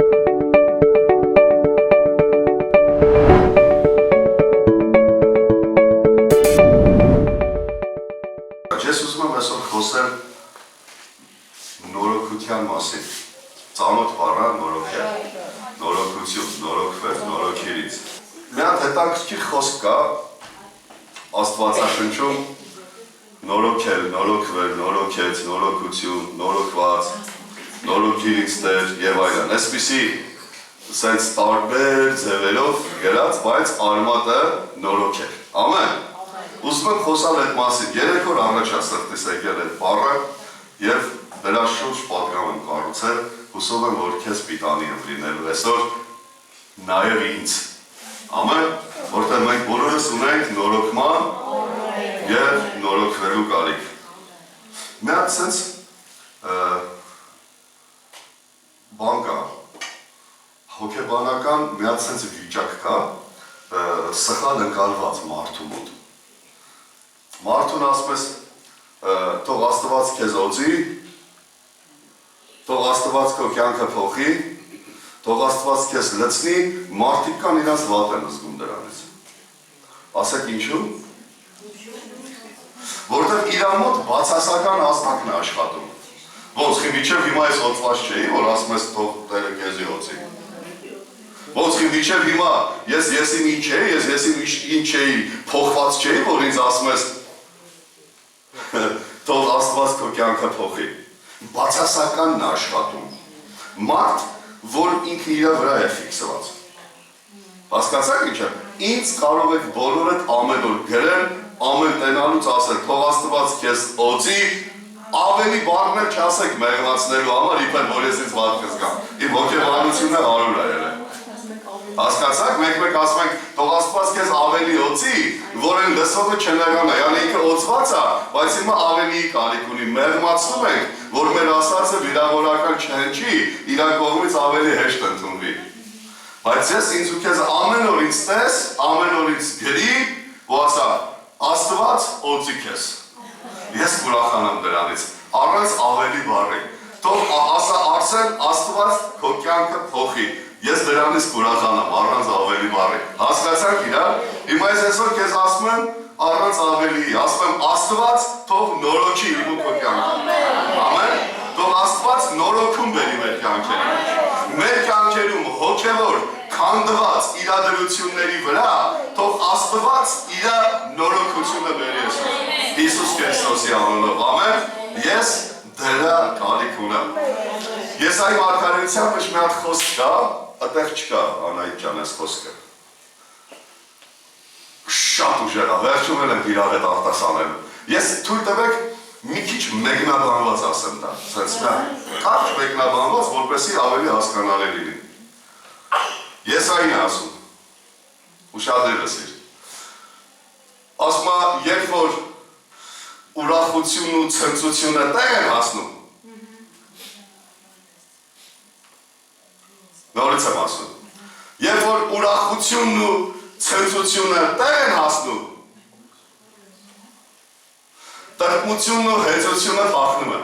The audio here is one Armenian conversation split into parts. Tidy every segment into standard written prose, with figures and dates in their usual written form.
Ես ուզում եմ այսօր խոսել նորոգության մասին, ծանոթ բառը նորոգել, նորոգություն, նորոգվել, նորոգիրից։ Մի հատ հետաքրքիր խոսք կա Աստվածաշնչում նորոգել, նորոգվել, նորոգեց, նորոգություն, նորոգված, նորոգիրից Տեր եւ այլն։ Այսպիսի սենց տարբեր ձևերով գրած, բայց արմատը նորոգել։ Ամեն։ Ուզում եմ խոսալ այդ մասին, 3 օր առաջ սրտիս եկել այդ բառը եւ դրա շուրջ պատգամ եմ կառուցել, հուսով եմ, որ քեզ պիտանի եմ լինելու այսօր նաեւ ինձ։ Ամեն, որտեղ մենք բոլորս ունենք նորոգման եւ նորոգվելու կարիք։ Մի հատ սենց բան կա, հոգեբանական մի հատ սենց վիճակ կա, սխալ ընկալված մարդու մոտ։ Մարդուն ասում ես, թող Աստված քեզ օծի, թող Աստված քո կյանքը փոխի, թող Աստված քեզ լցնի, մարդիկ կան իրաց վատ են զգում դրանից։ Ասեք ինչու՞։ Որովհետև իր մոտ բացասական ազգակն է աշխատում։ Ոնց մինչև հիմա ես օծված չէի, որ ասում ես թող Տերը քեզի օծի։ Ոնց մինչև հիմա ես իմ ինչ էի, ես իմ ինչ էի, փոխված չէի, որ ինձ ասում ես թող Աստված քո կյանքը փոխի։ Բացասականն է աշխատում։ Մարդ, որ ինքը իր վրա է ֆիքսված։ Հասկացաք ինչ է։ Ինձ կարող եք բոլորդ ամեն օր գրել, ամեն տենալուց ասել, թող Աստված քեզ օծի, ավելի բառներ չասեք մեղմացնելու համար, իբր որ ես ինձ վատ կզգամ։ Իմ հոգեբանությունը 100 է ելել։ Հասկացաք, մեկ ասում ենք, թող Աստված քեզ ավելի օծի, որ այն լսողը չնեղանա, yəni ինքը օծված է, բայց հիմա ավելի կարիք ունի, մեղմացնում ենք, որ մեր ասածը վիրավորական չհնչի, իր կողմից ավելի հեշտ ընդունվի։ Բայց ես ինձ ու քեզ ամեն օր ինձ տես, ամեն օր ինձ գրի, ու ասա, Աստված օծի քեզ։ Ես կուրախանամ դրանից, առանց ավելի բառի։ Թող ասա Արսեն, Աստված քո կյանքը փոխի։ Ես դրանից կուրախանամ, առանց ավելի բառի։ Հասկացաք իրար։ Հիմա ես այսօր քեզ ասում եմ առանց ավելի, ասում եմ Աստված թող նորոգի իմ ու քո կյանքը։ Ամեն։ Թող Աստված նորոգում բերի մեր կյանքերում։ Մեր կյանքերում հոգևոր քանդված իրադրությունների վրա թող Աստված իր նորոգությունը բերի այսօր։ Հիսուս Քրիստոսի անունով։ Ամեն։ Ես դրա կարիք ունեմ։ Եսայի մարգարեության մեջ մի հատ խոսք կա, այդտեղ չկա Անահիտ ջան այս խոսքը։ Շատ ուժեղ է, վերջում եմ իրար հետ արտասանելու։ Ես թույլ տվեք մի քիչ մեկնաբանված ասեմ դա, սենց կարճ մեկնաբանված, որպեսզի ավելի հասկանալի լինի։ Եսային է ասում, ուշադրի լսիր։ Ասում է, երբ որ ուրախությունն ու ցնծությունը տեղ են հասնում, նորից եմ ասում, երբ որ ուրախությունն ու ցնծությունը տեղ են հասնում, տրտմությունն ու հեծությունը փախնում են։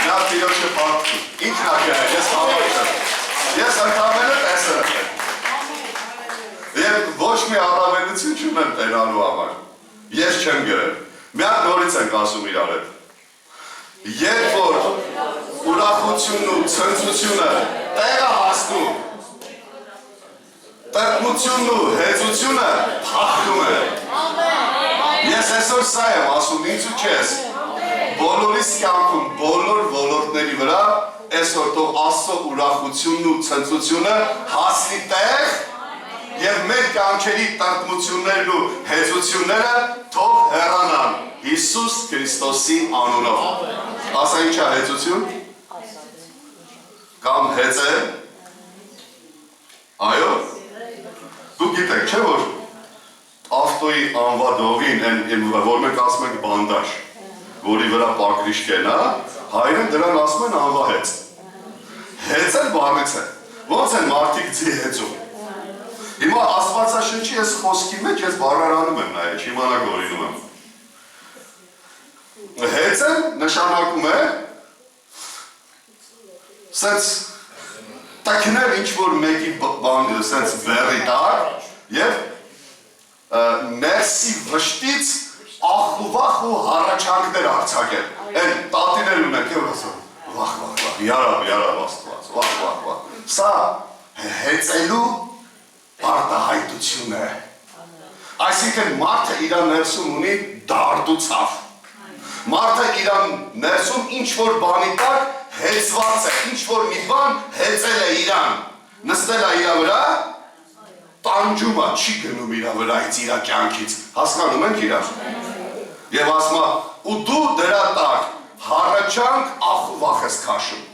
Նա տիրոջը փախնում, ինքն է գրել, ես հավատում, ես ընդամենը տեսել եմ։ Եվ ոչ մի առավելություն չունեմ տենալու համար, ես չեմ գրել, մի հատ նորից ենք ասում իրար հետ։ Երբ որ ուրախությունն ու ցնծությունը տեղ է հասնում, տրտմությունն ու հեծությունը փախնում է։ Ես այսօր սա եմ ասում ինձ ու քեզ, բոլորիս կյանքում, բոլոր ոլորտների վրա այսօր թող Աստծո ուրախությունն ու ցնծությունը հասնի տեղ եւ մեր կյանքերի տրտմություններն ու հեծությունները թող հեռանան Հիսուս Քրիստոսի անունով։ Ասա ինչ է հեծություն։ Կամ հեծը։ Այո։ Դուք գիտեք, չէ՞ որ ավտոյի անվադողին, որ մենք ասում ենք բանդաժ, որի վրա պակրիշ կենա, հայերեն դրան ասում են անվահեծ։ Հեծել բառից է։ Ոնց են մարդիկ ձի հեծում։ Հիմա Աստվածաշնչի այս խոսքի մեջ ես բառարանում եմ նայել, չիմանաք օրինում եմ։ Հեծել նշանակում է սենց տակներ ինչ-որ մեկի բան սենց վերի տար և ներսի վշտից ախու-վախու հարաչանքներ արձակել։ Են տատիներ ունենք և ասում, վախ, ярավ աստված, վախ։ Սա հեծելու արտահայտություն է։ Այսինքն մարդը իրան ներսում ունի դարդ ու ցավ։ Մարդը իրան ներսում ինչ-որ բանի տակ հեծված է, ինչ-որ մի բան հեծել է իրան, նստել է իրա վրա, տանջում է, չի գնում իրա վրայից, իրա կյանքից, հասկանում ենք իրար։ Եվ ասում է, ու դու դրա տակ հառաչանք ախու-վախ ես քաշում,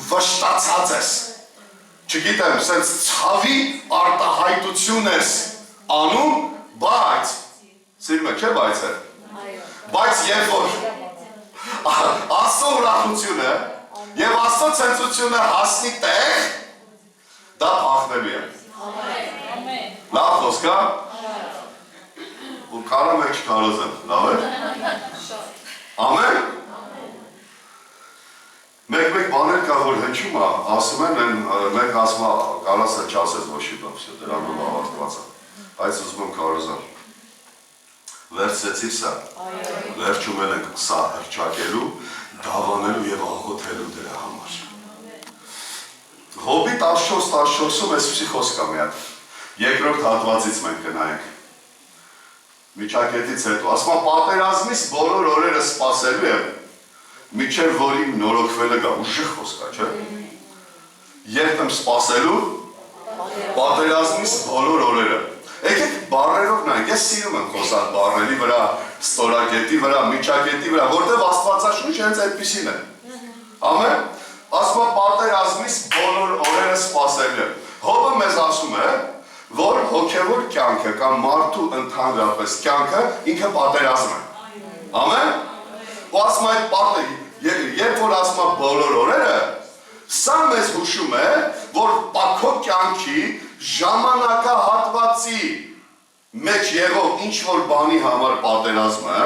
վշտացած ես, չգիտեմ, սենց ցավի արտահայտություն ես անում, բայց, սիրում եք, չէ բայց է, բայց երբ որ Աստծո ուրախությունը և Աստծո ցնծությունը հասնի տեղ, դա փախնելու է։ Լավ խոսք է։ Ու կարամ եք չքարոզեմ, լավ է։ Ամեն։ Մեկ բաներ կա, որ հնչում է, ասում են, մեկ ասում է, կարասը չասես ոչի բավ, դրանով ավարտված է, այս ուզում եմ կարոզեմ։ Վերցեցիր սա, վերջում ենք սա հրճակելու, դավանելու և աղոթելու դրա համար։ Հոբի 14-14-ում այսպիսի խոսք կա մի հատ, երկրորդ հատվածից մենք կնայենք, միջակետից հետո, ասում է պատերազմից բոլոր օրերը սպասելու եմ, միջև որ իմ նորոգվելը գա, ուժեղ խոսք է, չէ։ Երբ եմ սպասելու, պատերազմից բոլոր օրերը։ Եկեք բառերով նայենք, ես սիրում եմ խոսալ բառերի վրա, ստորակետի վրա, միջակետի վրա, որտև Աստվածաշունչը հենց այդպիսին է։ Ամեն, ասում է պատերազմից բոլոր օրերը սպասելու եմ։ Հոբը մեզ ասում է, որ հոգևոր կյանքը կամ մարդու ընդհանրապես կյանքը ինքը պատերազմ է։ Ամեն, ու ասում է այդ երբ որ ասում է բոլոր օրերը, սա մեզ հուշում է, որ քո կյանքի ժամանակահատվածի մեջ եղող ինչ-որ բանի համար պատերազմը,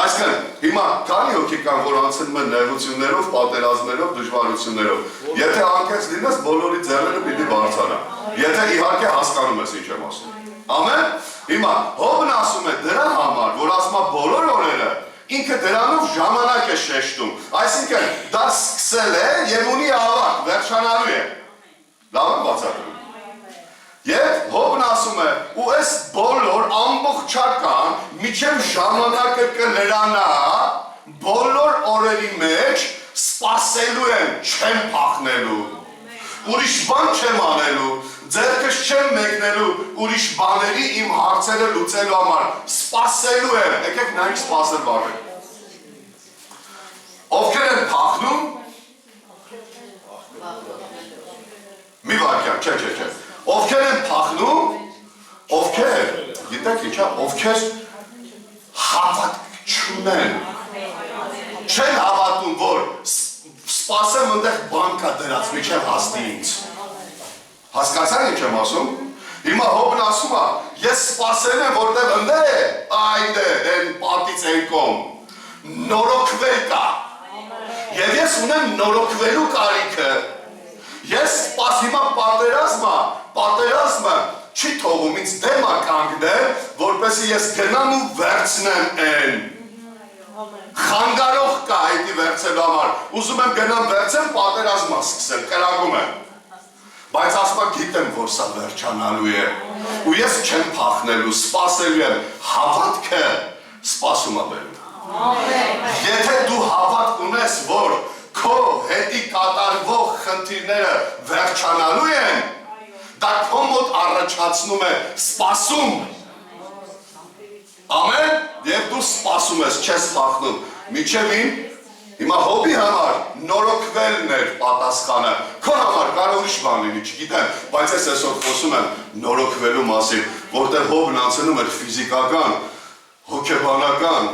այսինքն հիմա քանի հոգի կան, որ անցնում են նեղություններով, պատերազմներով, դժվարություններով, եթե անկեղծ լինես, բոլորի ձեռները պիտի բարձրանա, եթե իհարկե հասկանում ես ինչ եմ ասում։ Ամեն, հիմա Հոբն ասում է դրա համար, որ ասում է բոլոր օրերը, ինքը դրանով ժամանակ է շեշտում, այսինքն դա սկսել է և ունի ավարտ, վերջանալու է։ Լավ եմ բացատրում։ Եվ Հոբն ասում է, ու այս բոլոր ամբողջական միջև ժամանակը կլրանա, բոլոր օրերի մեջ սպասելու եմ, չեմ փախնելու, ուրիշ բան չեմ անելու, ձեռքս չեմ մեկնելու, ուրիշ բաների իմ հարցերը լուծելու համար, սպասելու եմ, եկեք նայենք սպասել բառը։ Ովքեր են փախնում, մի վարկյան, չէ, ովքեր են փախնում, ովքեր, գիտեք ինչա, ովքեր հավատք չունեն, չեն հավատում, որ սպասեմ ընդեղ բան կա դրած, միջև հասնի ինձ։ Հասկացան ինչ եմ ասում, հիմա Հոբն ասում է, ես սպասել եմ, որտեղ ընդեղ է, այդ է, են պատից են կոմ, նորոգվել կա, և ես ունեմ նորոգվելու կարիքը, ես հիմա պատերազմը չի թողում ինձ դեմա կանգնել, որպեսզի ես գնամ ու վերցնեմ են, խանգարող կա այդի վերցելու համար, ուզում եմ գնամ վերցեմ, պատերազմա սկսել, կրակում եմ, բայց ասում գիտեմ, որ սա վերջանալու է, ու ես չեմ փախնելու, սպասելու եմ, հավատքը սպասում է բերում։ Եթե դու հավատք ունես, որ քո հետի կատարվող խնդիրները վերջանալու են, դա քո մոտ առաջացնում է սպասում։ Ամեն, և դու սպասում ես, չես փախնում, միջևին, հիմա Հոբի համար նորոգվելն էր պատասխանը, քո համար կարող ուրիշ բան լինի, չգիտեմ, բայց ես այսօր խոսում եմ նորոգվելու մասին, որտեղ Հոբն անցնում էր ֆիզիկական, հոգեբանական,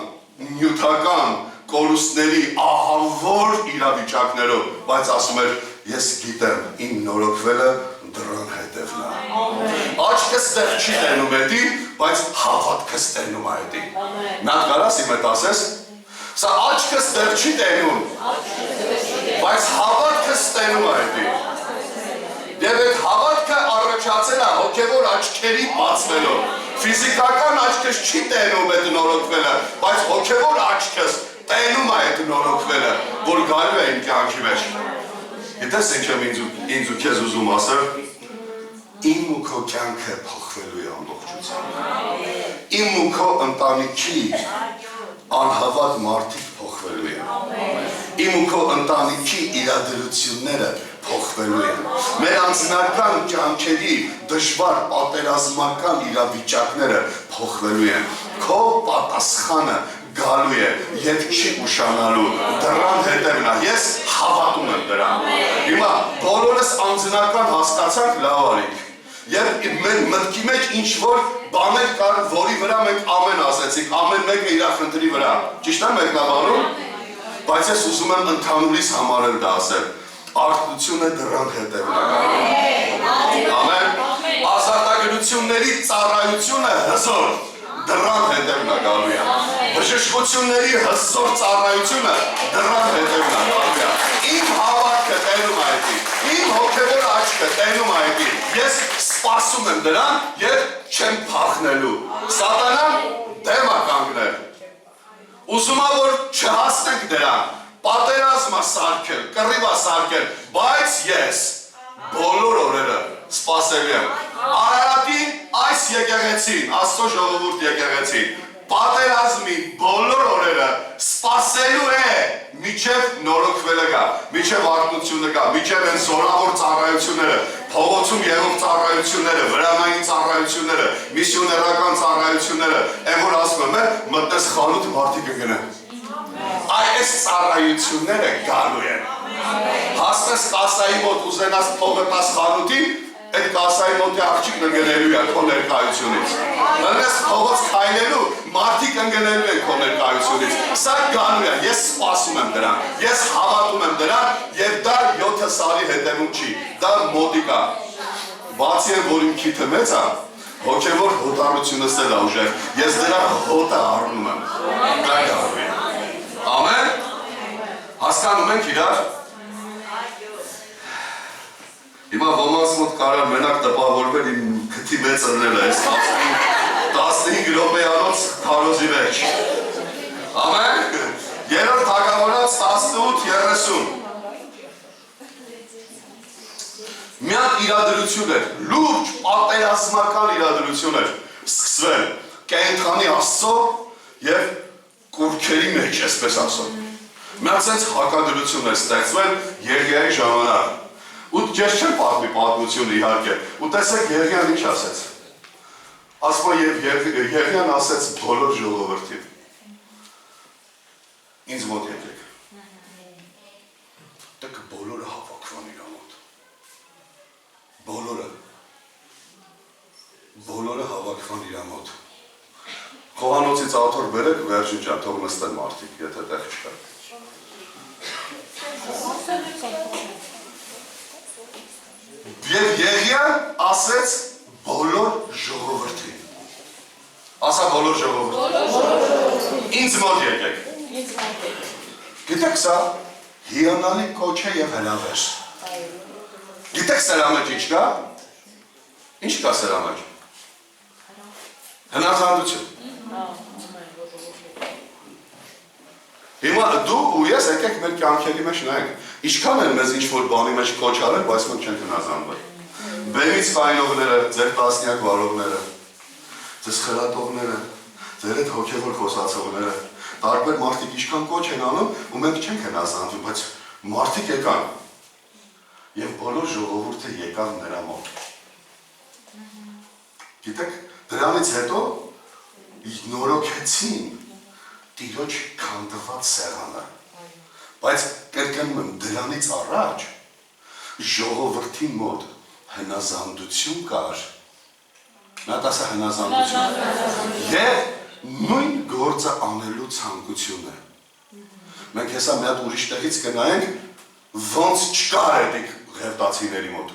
նյութական կորուստների ահավոր իրավիճակներով, բայց ասում էր, ես գիտեմ, իմ նորոգվելը դրան հետևն է։ Աչքս դեռ չի տենում հետի, բայց հավատքս տենում է հետի։ Նա կարաս իմ հետ ասես, Սա աչքս դեռ չի տենում, բայց հավատքս տենում է հետի։ Եվ այդ հավատքը առաջացել է հոգևոր աչքերի բացվելով։ Ֆիզիկական աչքս չի տենում այդ նորոգվելը, բայց հոգևոր աչքս տենում է այդ նորոգվելը, որ գալու է իմ կյանքի մեջ։ Գիտես ինչ եմ ինձ ու քեզ ուզում ասել, իմ ու քո կյանքը փոխվելու է ամբողջությամբ։ Իմ ու քո ընտանիքի անհավատ մարդիկ փոխվելու են։ Իմ ու քո ընտանիքի իրադրությունները փոխվելու են։ Մեր անձնական կյանքերի դժվար պատերազմական իրավիճակները փոխվելու են։ Քո պատասխանը գալու է եւ չի ուշանալու, դրան հետևն է։ Ես հավատում եմ դրան։ Հիմա բոլորս անձնական հասկացանք, լավ արինք։ Եվ մեր մտքի մեջ ինչ-որ բաներ կար, որի վրա մենք ամեն ասեցինք, ամեն մեկը իր խնդրի վրա։ Ճիշտ է մեկնաբանում, բայց ես ուզում եմ ընդհանուրից համար էլ դա ասել։ Արտությունը դրան հետևն է։ Ամեն։ Ազատագրությունների ծառայությունը հզոր դրան հետևն է գալու է։ Բժշկությունների հզոր ծառայությունը դրան հետևն է գալու է։ Իմ հավատքը տենում է այդի, իմ հոգևոր աչքը տենում է այդի։ Ես սպասում եմ դրան և չեմ փախնելու։ Սատանան դեմ է կանգնել։ Ուզում է, որ չհասնենք դրան, պատերազմ է սարքել, կռիվ է սարքել, բայց ես բոլոր օրերը սպասելու եմ։ Արարատի այս եկեղեցին, Աստծո ժողովուրդ եկեղեցին, պատերազմի բոլոր օրերը սպասելու է միջև նորոգվելը գա, միջև արտնությունը գա, միջև են զորավոր ծառայությունները, փողոցում եղող ծառայությունները, վրանային ծառայությունները, միսիոներական ծառայությունները, այն որ ասում եմ, մտնես խանութ մարդիկ կգնեն։ Այս ծառայությունները գալու են։ Հասնես կասայի մոտ ուզենաս փողը տաս խանութի, այդ կասայի մոտի աղջիկն ընկնելու է քո ներկայությունից։ Ընկնես փողոց քայլելու, մարդիկ ընկնելու են քո ներկայությունից։ Սա գալու է, ես սպասում եմ դրան, ես հավատում եմ դրան եւ դա 7 սարի հետևում չի, դա մոտիկա։ Բացի այն, որ իմ քիթը մեծ է, հոգևոր հոտառությունս էլ է ուժեղ, ես դրա հոտը առնում եմ։ Դա գալու է։ Ամեն։ Հասկանում ենք իրար։ Հիմա ոմանց մոտ կարար մենակ տպավորվել իմ քթի մեծ ըննել է, 15 րոպեանոց քարոզի մեջ։ Ամեն, երրորդ թագավորաց 18:30։ Մի հատ իրադրություն էր, լուրջ պատերազմական իրադրություն էր սկսվել կենդանի Աստծո եւ կուռքերի մեջ, այսպես ասում։ Մի հատ sense հակադրություն է ստեղծվել Եղիայի ժամանակ։ Ու ես չեմ պատմի պատմությունը իհարկե, ու տեսեք Եղիան ինչ ասեց։ Ասում է Եղիան ասեց բոլոր ժողովրդին։ Ինձ մոտ եկեք։ Դեք բոլորը հավաքվան իր մոտ։ Բոլորը հավաքվան իր մոտ։ Խոհանոցից աթոռ բերեք, վերջին ջան, թող նստեն մարդիկ, եթե տեղ չկա։ Եվ Եղիան ասեց բոլոր ժողովրդին։ Ասա բոլոր ժողովրդին։ Ինձ մոտ եկեք։ Գիտեք սա հիանալի կոչ է և հրավեր։ Գիտեք սրա մեջ ինչ կա։ Ինչ կա սրա մեջ։ Հնազանդություն։ Հիմա դու ու ես եկեք մեր կյանքերի մեջ նայենք։ Ինչքան են մեզ ինչ-որ բանի մեջ կոչ արել, բայց մենք չենք հնազանդվել։ Բեմից կայնողները, ձեր տասնյակ վարողները, ձեզ խրատողները, ձեր այդ հոգևոր խոսացողները, տարբեր մարդիկ ինչքան կոչ են անում, ու մենք չենք հնազանդվում, բայց մարդիկ եկան։ Եվ բոլոր ժողովուրդը եկավ նրա մոտ։ Գիտեք, դրանից հետո նորոգեցին Տիրոջ քանդված սեղանը, բայց կրկնում եմ դրանից առաջ ժողովրդի մոտ հնազանդություն կար, նա ասա հնազանդություն, և նույն գործը անելու ցանկությունը։ Մենք հեսա մի հատ ուրիշ տեղից կնայենք, ոնց չկար էդիկ ղևտացիների մոտ,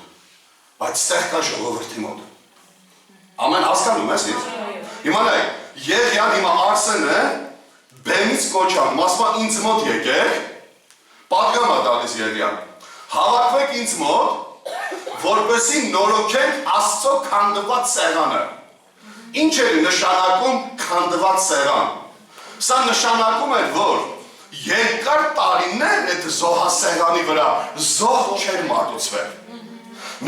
բայց ստեղ կա ժողովրդի մոտ։ Ամեն հասկանում ես ինձ։ Հիմա նայ, Եղիան հիմա Արսենը բեմից կոչան, ասում ինձ մոտ եկեք, պատգամ է տալիս Եղիան, հավաքվեք ինձ մոտ, որպեսզի նորոգենք Աստծո քանդված սեղանը։ Ինչ էր նշանակում քանդված սեղան։ Սա նշանակում էր, որ երկար տարիներ այդ զոհասեղանի վրա զոհ չէր մատուցվել։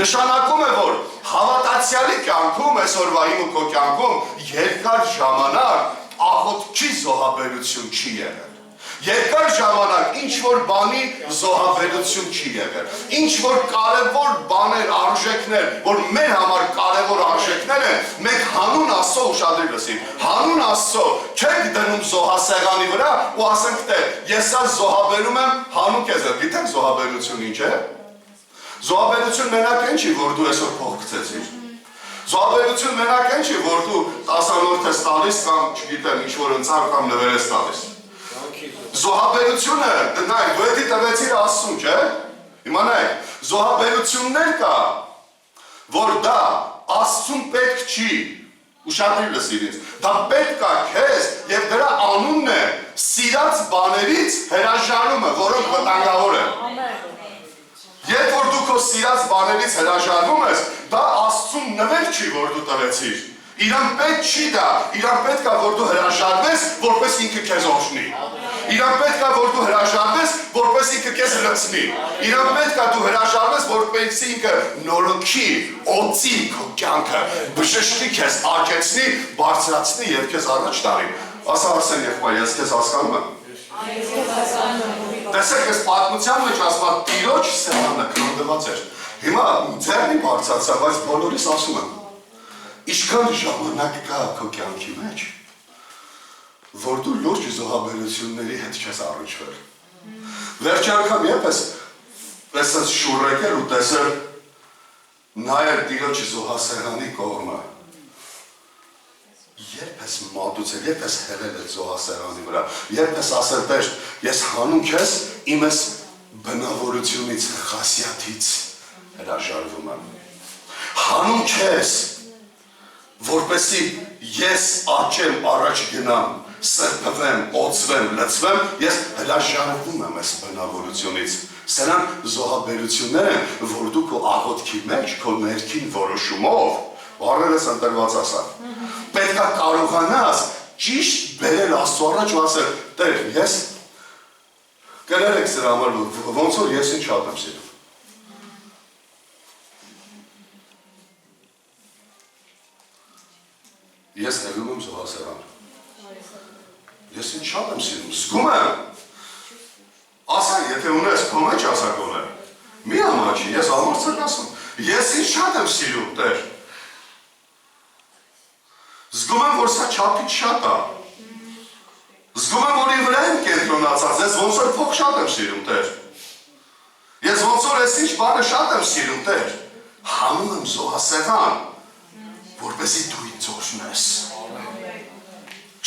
Նշանակում է, որ հավատացյալի կյանքում, այսօրվա իմ ու քո կյանքում երկար ժամանակ աղոթքի զոհաբերություն չի եղել։ Երկար ժամանակ ինչ-որ բանի զոհաբերություն չի եղել։ Ինչ-որ կարևոր բաներ, արժեքներ, որ մեր համար կարևոր արժեքներ են, մենք հանուն Աստծո ուշադրի լսին, հանուն Աստծո չենք դնում զոհասեղանի վրա ու ասենք թե ես այս զոհաբերում եմ հանուն քեզ։ Գիտեք զոհաբերություն ինչ է։ Զոհաբերություն մենակ այն չի, որ դու այսօր փող գցեցիր։ Զոհաբերություն մենակ այն չի, որ դու 10-րդ ես տալիս կամ չգիտեմ ինչ-որ ընծար կամ նվեր ես տալիս։ Զոհաբերությունը, նայ, դու էդի տվեցիր Աստծուն, չէ՞։ Իմանայք, զոհաբերություններ կա, որ դա Աստծուն պետք չի, ուշադրի լսիր ինձ, դա պետք է քեզ եւ դրա անունն է սիրած բաներից հրաժարումը, որոնք վտանգավոր են։ Երբ որ դու քո սիրած բաներից հրաժարվում ես, դա Աստծուն նվեր չի, որ դու տվեցիր։ Իրան պետք չի դա, իրան պետք է, որ դու հրաժարվես, որպես ինքը քեզ օժնի։ Իրան պետք է, որ դու հրաժարվես, որպես ինքը քեզ լցնի։ Իրան պետք է դու հրաժարվես, որպես ինքը նորոգի, օծի քո կյանքը, բժշկի քեզ, աճեցնի, բարձրացնի եւ քեզ առաջ տանի։ Ասա Արսեն եղբայր, ես քեզ հասկանում եմ։ Տեսեք, այս պատմության մեջ ասում է Տիրոջ սեղանը քանդված էր։ Հիմա ձեռնի բարձրացա, բայց բոլորիս ասում եմ։ Ինչքան ժամանակ կա քո կյանքի մեջ, որ դու լուրջ զոհաբերությունների հետ չես առնչվել։ Վերջի անգամ երբ ես շուռ եկել ու տեսել նայել Տիրոջ զոհասեղանի կողմը, երբ ես մատուցել, երբ ես հելել այդ զոհասեղանի վրա, երբ ես ասել Տեր, ես հանուն քեզ իմ այս բնավորությունից, խասյաթից հրաժարվում եմ։ Հանուն քեզ, որպեսզի ես աճեմ, առաջ գնամ, սրբվեմ, օծվեմ, լցվեմ, ես հրաժարվում եմ այս բնավորությունից։ Սրանք զոհաբերություններ են, որ դու քո աղոթքի մեջ, քո ներքին որոշումով, բառերս ընտրված ասա, պետք է կարողանաս ճիշտ բերել Աստծո առաջ ու ասել, Տեր, ես կներեք սրա համար, ոնց որ ես ինչ շատ եմ սիրում։ Ես հելում եմ զոհասեղան։ Ես ինչ շատ եմ սիրում, զգում եմ։ Ասա, եթե ունես քո մեջ ասակոն է, մի ամաչի, ես ամարձակ ասում, ես ինչ շատ եմ սիրում, Տեր։ Զգում եմ, որ սա չափից շատ է։ Զգում եմ, որ ի վրա եմ կենտրոնացած, ես ոնց որ փող շատ եմ սիրում, Տեր։ Ես ոնց որ ես ինչ բանը շատ եմ սիրում, Տեր։ Հանում եմ զոհասեղան, որպեսզի դու ինձ օժնես։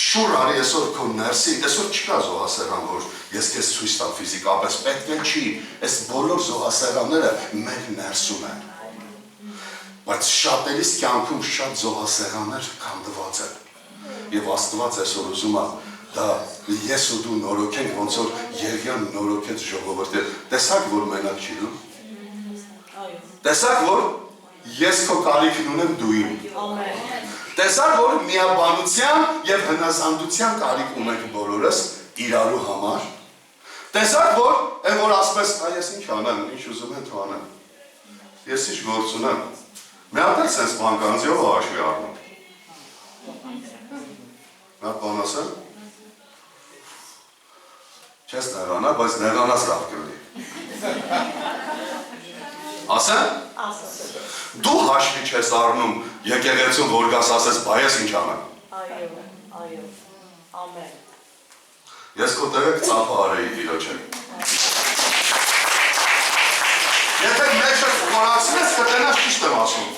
Շուռ արի այսօր քո ներսի, այսօր չկա զոհասեղան, որ ես քեզ ցույց տամ ֆիզիկապես, պետք է չի, այս բոլոր զոհասեղանները մեր ներսում են։ Բայց շատերիս կյանքում շատ զոհասեղաններ քանդված են։ Եվ Աստված այսօր ուզում է դա ես ու դու նորոգենք, ոնց որ Եղիան նորոգեց ժողովրդը։ Տեսակ, որ մենակ չի դու։ Տեսակ, որ ես քո կարիքն ունեմ, դու իմ։ Տեսակ, որ միաբանության եւ հնազանդության կարիք ունենք բոլորս իրարու համար։ Տեսակ, որ այն որ ասում ես, ես ինչ անեմ, ինչ ուզում եմ թողնեմ։ Ես ինչ գործ ունեմ։ Մի հատ էլ սենց բան կանձի ով հաշվի առնում։ Մի հատ բան ասեմ։ Չես նեղանա, բայց նեղանաս լավ կլինի։ Ասեմ։ Դու հաշվի չես առնում եկեղեցում, որ գաս ասես, բայ ես ինչ անեմ։ Այո, ամեն։ Ես քո տեղը կծափը արեի Տիրոջը։ Եթե մեջը խորացնես, կտենաս ճիշտ եմ ասում։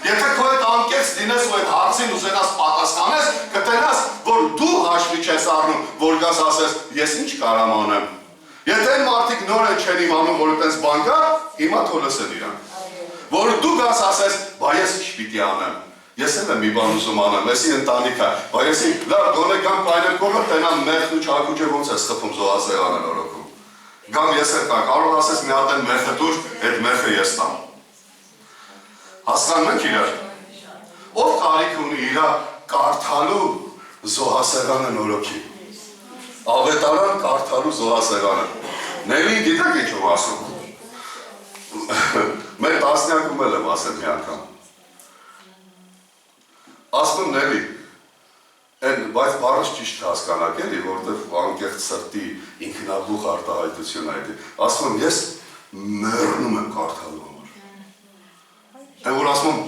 Եթե քո հետ անկեղծ լինես ու այդ հարցին ուզենաս պատասխանես, կտենաս, որ դու հաշվի չես առնում, որ գաս ասես, ես ինչ կարամ անեմ։ Եթե այն մարդիկ նոր են չեն իմանում, որ այդպես բան կա, հիմա թող լսեն իրան։ Որ դու գաս ասես, բայ ես ինչ պիտի անեմ։ Ես էլ եմ մի բան ուզում անեմ, եսի ընտանիքա, բայց եսի լավ գոնե կամ պայնեմ կողը տենամ մեղն ու չակուջը ոնց ես խփում զոհասեղանը նորոգում։ Կամ ես էլ տա, կարող ասես մի հատ են մեղը դուր, այդ մեղը ես տամ։ Հասկանում եք իրար։ Ով կարիք ունի իրա կարդալու զոհասեղանը նորոգի։ Ավետարան կարդալու զոհասեղանը։ Նելի գիտեք ինչ ով ասում։ Մեր տասնյակում էլ եմ ասել մի անգամ։ Ասում նելի, բայց բառս ճիշտ հասկանաք էլի, որտեղ անկեղծ սրտի ինքնաբուխ արտահայտություն այդ։ Ասում եմ, ես մեռնում եմ կարդալու համար։ Այն որ ասում եմ,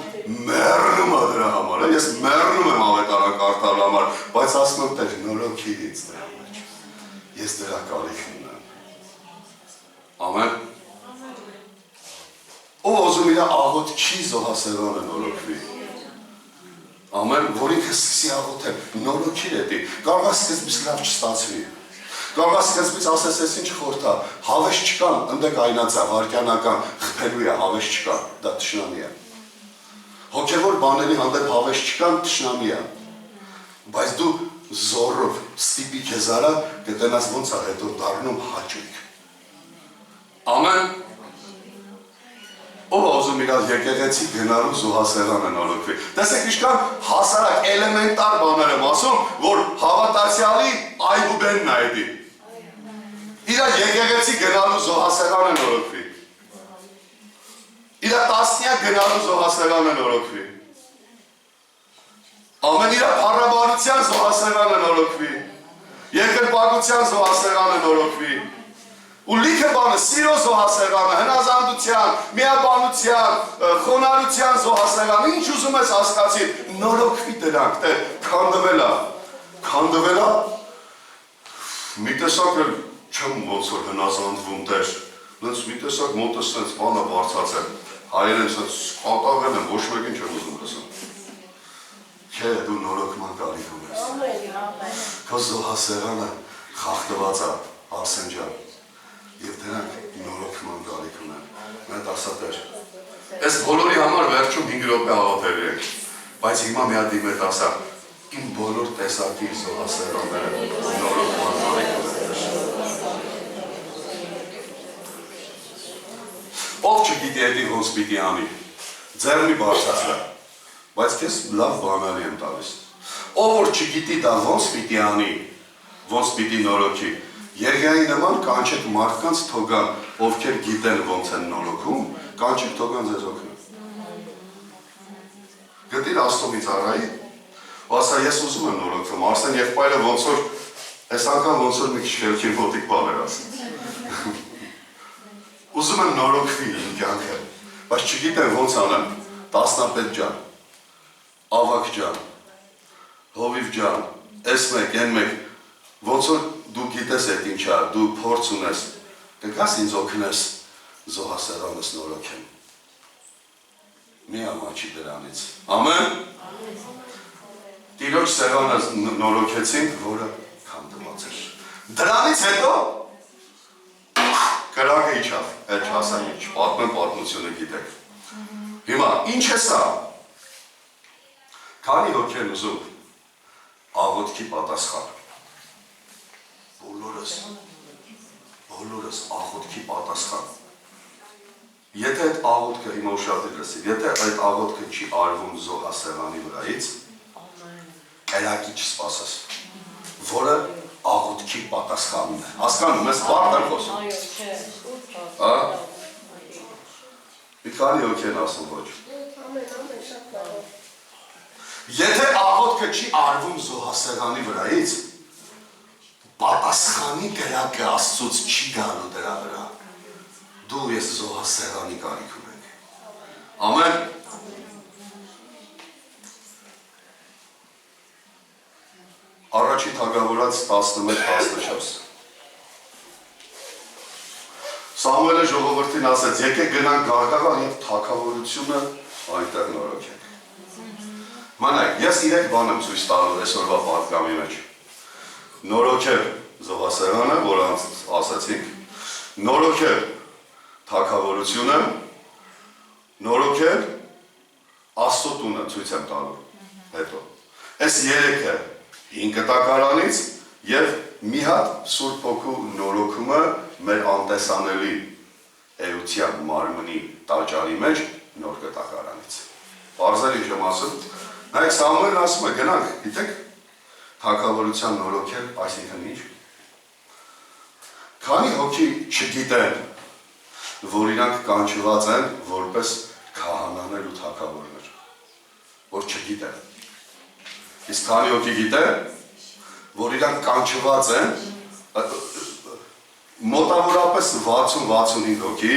մեռնում եմ դրա համար, ես մեռնում եմ ավետարան կարդալու համար, բայց ասում եմ, տեղ նորոգի ինձ դրա մեջ։ Ես դրա կարիքն ունեմ։ Ամեն։ Ով ուզում իրա աղոթքի զոհասեղանը նորոգվի։ Ամեն, որ ինքը սկսի աղոթել, նորոգիր էդի, կարող է սկզբից լավ չստացվի, կարող է սկզբից ասես ես ինչ խորթա, հավես չկան, ընդեք այնացա, վարկյանական, խփելու է, հավես չկան, դա թշնամի է։ Հոգևոր բաների հանդեպ հավես չկան, թշնամի է, բայց դու զորով, ստիպի քեզ արա, կտենաս ոնց է հետո դառնում հաճույք։ Ամեն, ով ուզում իրար եկեղեցի գնալու զոհասեղանը նորոգվի։ Տեսեք ինչքան հասարակ էլեմենտար բաներ եմ ասում, որ հավատացյալի այբուբենն է էդի։ Իրա եկեղեցի գնալու զոհասեղանը նորոգվի։ Իրա տասնյակ գնալու զոհասեղանը նորոգվի։ Ամեն իրա փառաբանության զոհասեղանը նորոգվի։ Երկրպագության զոհասեղանը նորոգվի։ Ու լիքը բանը, սիրո զոհասեղանը, հնազանդության, միաբանության, խոնարհության զոհասեղանը, ինչ ուզում ես հասկացի, նորոգվի դրանք, թե քանդվելա, մի տեսակ էլ չեմ ոնց որ հնազանդվում տեր, նենց մի տեսակ մոտս սենց բանը բարձացել, հայերեն սենց կատաղել եմ, ոչ մեկին չեմ ուզում լսում։ Չէ, դու նորոգման կարիք ունես։ Քո զոհասեղանը խախտված է, Արսեն ջան։ Եվ դրանք նորոգման կարիք ունեն, մենք ասատեր։ Ես բոլորի համար վերջում 5 րոպե աղոթել ենք, բայց հիմա մի հատ իմ հետ ասա, իմ բոլոր տեսակի զոհասեղանները նորոգման կարիք ունեն։ Ով չգիտի էդի ոնց պիտի անի, ձեռ մի բարձրացրա, բայց քեզ լավ բանալի եմ տալիս։ Ով որ չգիտի դա ոնց պիտի անի, ոնց պիտի նորոգի, Երգայի նման կանչեք մարդկանց թողան, ովքեր գիտեն ոնց են նորոգում, կանչեք թողան ձեզ օգնեն։ Գտիր Աստծո ծառայի, ու ասա ես ուզում եմ նորոգվում, Արսեն եղբայրը ոնց որ այս անգամ ոնց որ մի քիչ խելքի մոտիկ բաներ ասեց։ Ուզում եմ նորոգվի իմ կյանքը, բայց չգիտեմ ոնց անեմ, Տասնապետ ջան, Ավագ ջան, Հովիվ ջան, այս մեկ, այն մեկ, ոնց որ դու գիտես այդ ինչա, դու փորձ ունես, կգաս ինձ օգնես զոհասեղանս նորոգեմ։ Մի ամաչի դրանից։ Ամեն։ Տիրոջ սեղանը նորոգեցինք, որը քանդված էր։ Դրանից հետո կրակը իջավ, այդ չասեմ ինչ, պատմեմ պատմությունը գիտեք։ Հիմա, ինչ է սա։ Քանի հոգի են ուզում աղոթքի պատասխան։ Բոլորս աղոթքի պատասխան։ Եթե այդ աղոթքը հիմա ուշադիր լսիր, եթե այդ աղոթքը չի արվում զոհասեղանի վրայից, կրակի չսպասես, որը աղոթքի պատասխանն է։ Հասկանում ես, բարդ եմ խոսում։ Մի քանի հոգի են ասում ոչ։ Եթե աղոթքը չի արվում զոհասեղանի վրայից, պատասխանի կրակը Աստծուց չի գալու դրա վրա։ Դու ես զոհասեղանի կարիք ունենք։ Ամեն։ Առաջին թագավորաց 11-14 Սամուելը ժողովրդին ասեց, եկեք գնանք Գարգաղան և թագավորությունը այնտեղ նորոգենք։ Մանայք, ես 3 բան եմ ցույց տալու այսօրվա պատգամի մեջ։ Նորոգել զոհասեղանը, որ ասացինք, նորոգել թագավորությունը, նորոգել Աստծո տունը ցույց եմ տալու հետո։ Այս երեքը 5 կտակարանից եւ մի հատ Սուրբ Հոգու նորոգումը մեր անտեսանելի էության մարմնի տաճարի մեջ նոր կտակարանից։ Բարձր ինչ եմ ասում։ Նայեք Սամուելն ասում է գնանք, գիտեք, թագավորության նորոգել, այսինքն ինչ։ Քանի հոգի չգիտեն, որ իրանք կանչված են որպես քահանաներ ու թագավորներ, որ չգիտեն։ Իսկ քանի հոգի գիտեն, որ իրանք կանչված են, մոտավորապես 60-65 հոգի,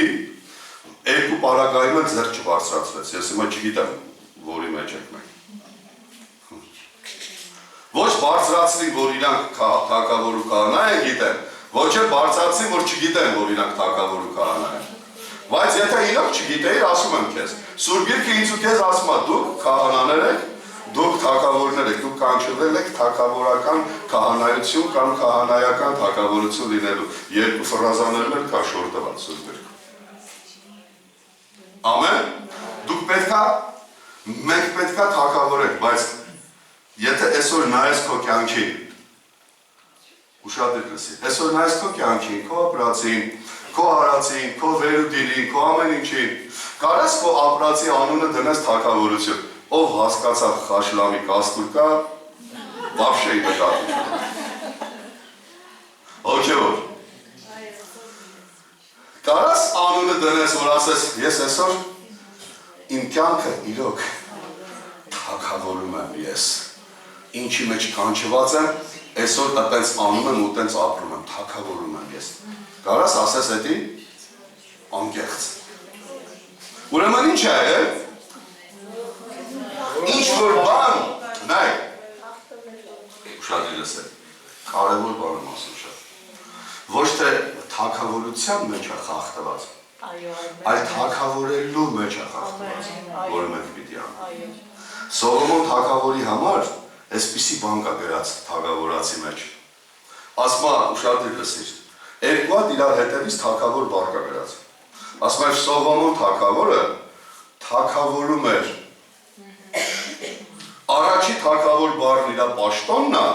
երկու պարագայում էլ ձեռք չբարձրացվեց, ես հիմա չգիտեմ, որի մեջ եք մենք։ Ոչ բարձրացնի, որ իրանք թագավոր ու քահանա են գիտեն, ոչ է բարձրացնի, որ չգիտեն, որ իրանք թագավոր ու քահանա են։ Բայց եթե իրանք չգիտեիր, ասում եմ քեզ, Սուրբ Գիրքը ինձ ու քեզ ասում է, դուք քահանաներ եք, դուք թագավորներ եք, դուք կանչվել եք թագավորական քահանայություն կամ քահանայական թագավորություն լինելու։ Երկու ֆրազաներն էլ կա շորտված Սուրբ Գիրքում։ Ամեն։ Դուք մենք պետքա թագավոր ենք, բայց եթե այսօր նայես քո կյանքին, ուշադիր լսի, այսօր նայես քո կյանքին, քո ապրածին, քո արածին, քո վերուդիլին, քո ամեն ինչին, կարես քո ապրածի անունը դնես թագավորություն, ով հասկացավ խաշլամի կաստուր կա, վավշեի նկատի։ Հոգևոր։ Կարես անունը դնես, որ ասես, ես այսօր իմ կյանքը իրոք թագավորում եմ ես, ինչի մեջ կանչված եմ, այսօր այդպես անում եմ ու այդպես ապրում եմ, թագավորում եմ ես։ Կարաս ասես էդի անկեղծ։ Ուրեմն ինչ է, ինչ որ բան, նայ, ուշադիր լսեք, կարևոր բան եմ ասում շատ, ոչ թե թագավորության մեջ է խախտված, այլ թագավորելու մեջ է խախտված, որը մենք պիտի անենք։ Սողոմոն թագավորի համար այսպիսի բան կա գրած թագավորացի մեջ։ Ասում է ուշադիր լսիր, երկու հատ իրար հետևից թագավոր բառ կա գրած։ Ասում է Սողոմոն թագավորը թագավորում էր։ Առաջի թագավոր բառն իր պաշտոնն է,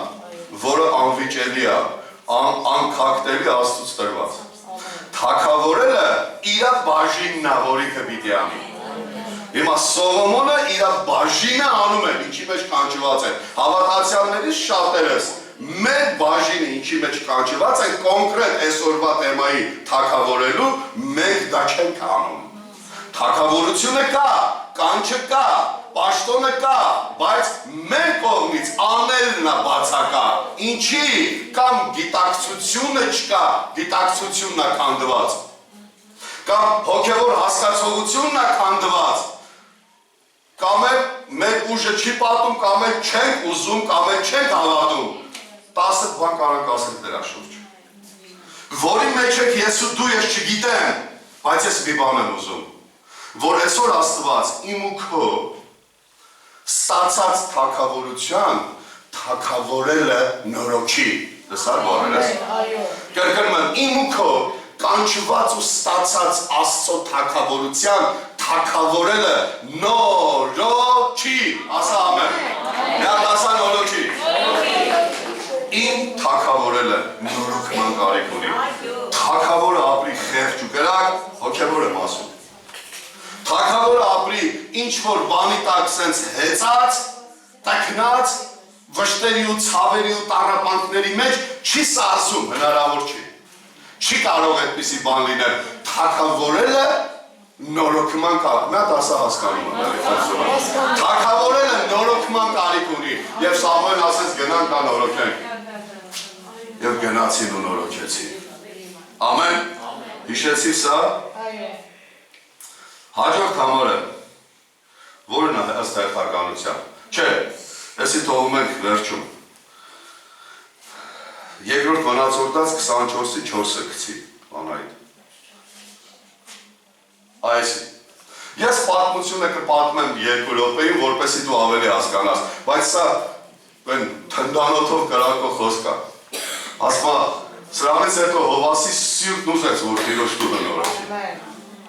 որը անվիճելի է, անքակտելի Աստծուց տրված։ Թագավորելը իր բաժինն է, որի կպիտի անի։ Հիմա Սողոմոնը իր բաժինը անում է, ինչի մեջ կանչված են։ Հավատացյալներից շատերս մեր բաժինը ինչի մեջ կանչված են, կոնկրետ այսօրվա թեմայի թագավորելու, մենք դա չենք անում։ Թագավորությունը կա, կանչը կա, պաշտոնը կա, բայց մեր կողմից անելն է բացակա։ Ինչի կամ գիտակցությունը չկա, գիտակցությունն է քանդված։ Կամ հոգևոր հասկացողությունն է քանդված։ Կամ մեր ուժը չի պատում, կամ չենք ուզում, կամ չենք հավատում։ 10 բան կարող ասել դրա շուրջ։ Որի մեջ եք ես ու դու ես չգիտեմ, բայց ես մի բան եմ ուզում, որ այսօր Աստված իմ ու քո ստացած թագավորության թագավորելը նորոգի։ Լսար բաներս։ Կրկնում եմ, իմ ու քո կանչված ու ստացած Աստծո թագավորության թագավորելը նորոգի։ Ասա ամեն։ Նա ասա նորոգի։ Իմ թագավորելը նորոգման կարիք ունի։ Թագավորը ապրի խեղճ ու կրակ, հոգևոր եմ ասում։ Թագավորը ապրի ինչ-որ բանի տակ սենց հեծած, տքնած, վշտերի ու ցավերի ու տառապանքների մեջ չի սազում, հնարավոր չի։ Չի կարող այդպիսի բան լինել։ Թագավորելը նորոգման կարիք, նա դասա հասկանում եմ։ Թագավորելը նորոգման կարիք ունի, եւ Սամուել ասեց գնանք դա նորոգենք։ Եվ գնացին ու նորոգեցին։ Ամեն։ Հիշեցի սա։ Հաջորդ համարը, որն է ըստ հերթականության։ Չէ, այսի թողում ենք վերջում։ Երկրորդ մնացորդած 24-ի 4-ը գցի, Անահիտ։ Այսի։ Ես պատմությունը կպատմեմ 2 րոպեին, որպեսզի դու ավելի հասկանաս, բայց սա թնդանոթով կրակող խոսք է։ Ասма, սրանից հետո Հովասի սիրտն ուզեց, որ Տիրոջ տունը նորոգի։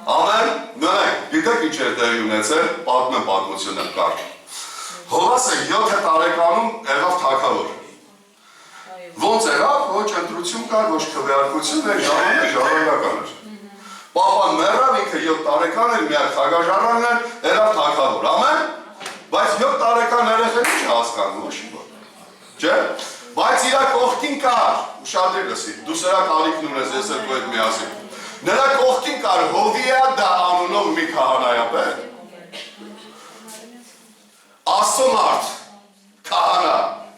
Ամեն, նայեք, գիտեք ինչ էր տեղի ունեցել, պատմեմ պատմությունը կար։ Հովհաննեսը 7 տարեկանում եղավ թագավոր։ Ոնց եղավ, ոչ ընտրություն կար, ոչ քվեարկություն էր, ժառանգական էր։ Պապան մեռավ, ինքը 7 տարեկան էր, միակ թագաժառանգն էր, եղավ թագավոր, ամեն։ Բայց 7 տարեկան երեխան ինչ հասկանում, ոչ մի բան։ Չէ՞։ Բայց իր կողքին կար, ուշադրիր լսի, դու սրա ալիքն ունես, ես էլ քո հետ միասին։ Նրա կողքին կար Հովիադա անունով մի քահանայապետ։ Աստծո մարդ,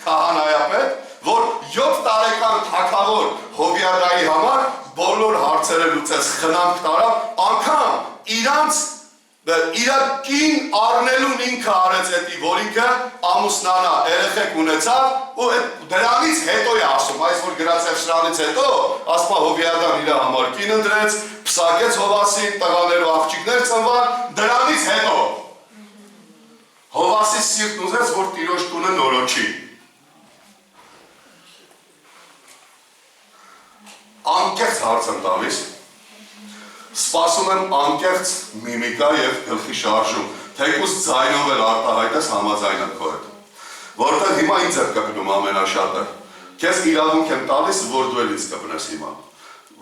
քահանայապետ, որ 7 տարեկան թագավոր Հովիադայի համար բոլոր հարցերը լուծեց, խնամք տարավ, անգամ իր կին առնելուն ինքը արեց էդի, որ ինքը ամուսնանա, երեխեք ունեցավ ու դրանից հետո է ասում, այս որ գրացավ սրանից հետո, ասպա Հովիադան իր համար կին ընտրեց, փսակեց Հովհաննեսին, տղաներ ու աղջիկներ ծնվան, դրանից հետո Հովհաննեսի սիրտն ուզեց, որ տիրոջ տունը նորոգի։ Անկեղծ հարց եմ տալիս, սպասում եմ անկեղծ միմիկա և գլխի շարժում, թեկուզ ձայնով էլ արտահայտես համաձայնը քո հետ, որովհետև հիմա ինձ է կպնում ամենաշատը, քեզ իրավունք եմ տալիս, որ դու էլ ինձ կպնես հիմա,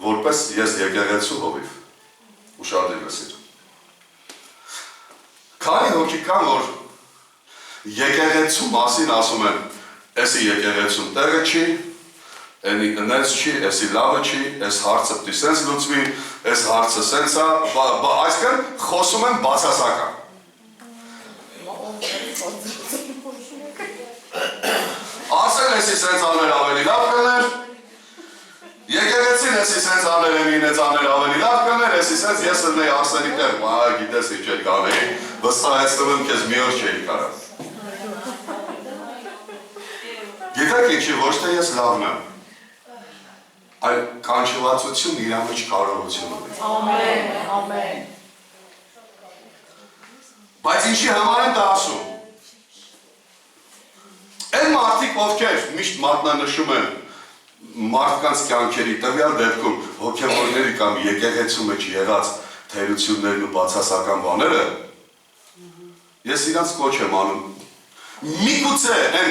որպես ես եկեղեցու հովիվ, ուշադրիր լսիր։ Քանի հոգի կան, որ եկեղեցու մասին ասում են, էսի եկեղեցուն տեղը չի, Էնի ընեց չի, էսի լավը չի, էս հարցը պտի սենց լուծվի, էս հարցը սենց է, այսքան խոսում են բացասական։ Ասել էսի սենց աներ ավելի լավ կներ, եկեղեցին էսի սենց աներ էնին էց աներ ավելի լավ կներ, էսի սենց ես լնեի Արսենի տեղ, գիտես ինչ էլ կանեի, վստահեցնում եմ քեզ մի օր չէի կարա։ Գիտեք ինչի, ոչ թե ես լավն եմ, այլ կանչվածություն իր մեջ կարողություն ունի։ Ամեն, ամեն։ Բայց ինչի համար են դա ասում։ Այն մարդիկ, ովքեր միշտ մատնանշում են մարդկանց կյանքերի տվյալ դեպքում հոգևորների կամ եկեղեցու մեջ եղած թերություններն ու բացասական բաները, ես իրանց կոչ եմ անում։ Միգուցե այն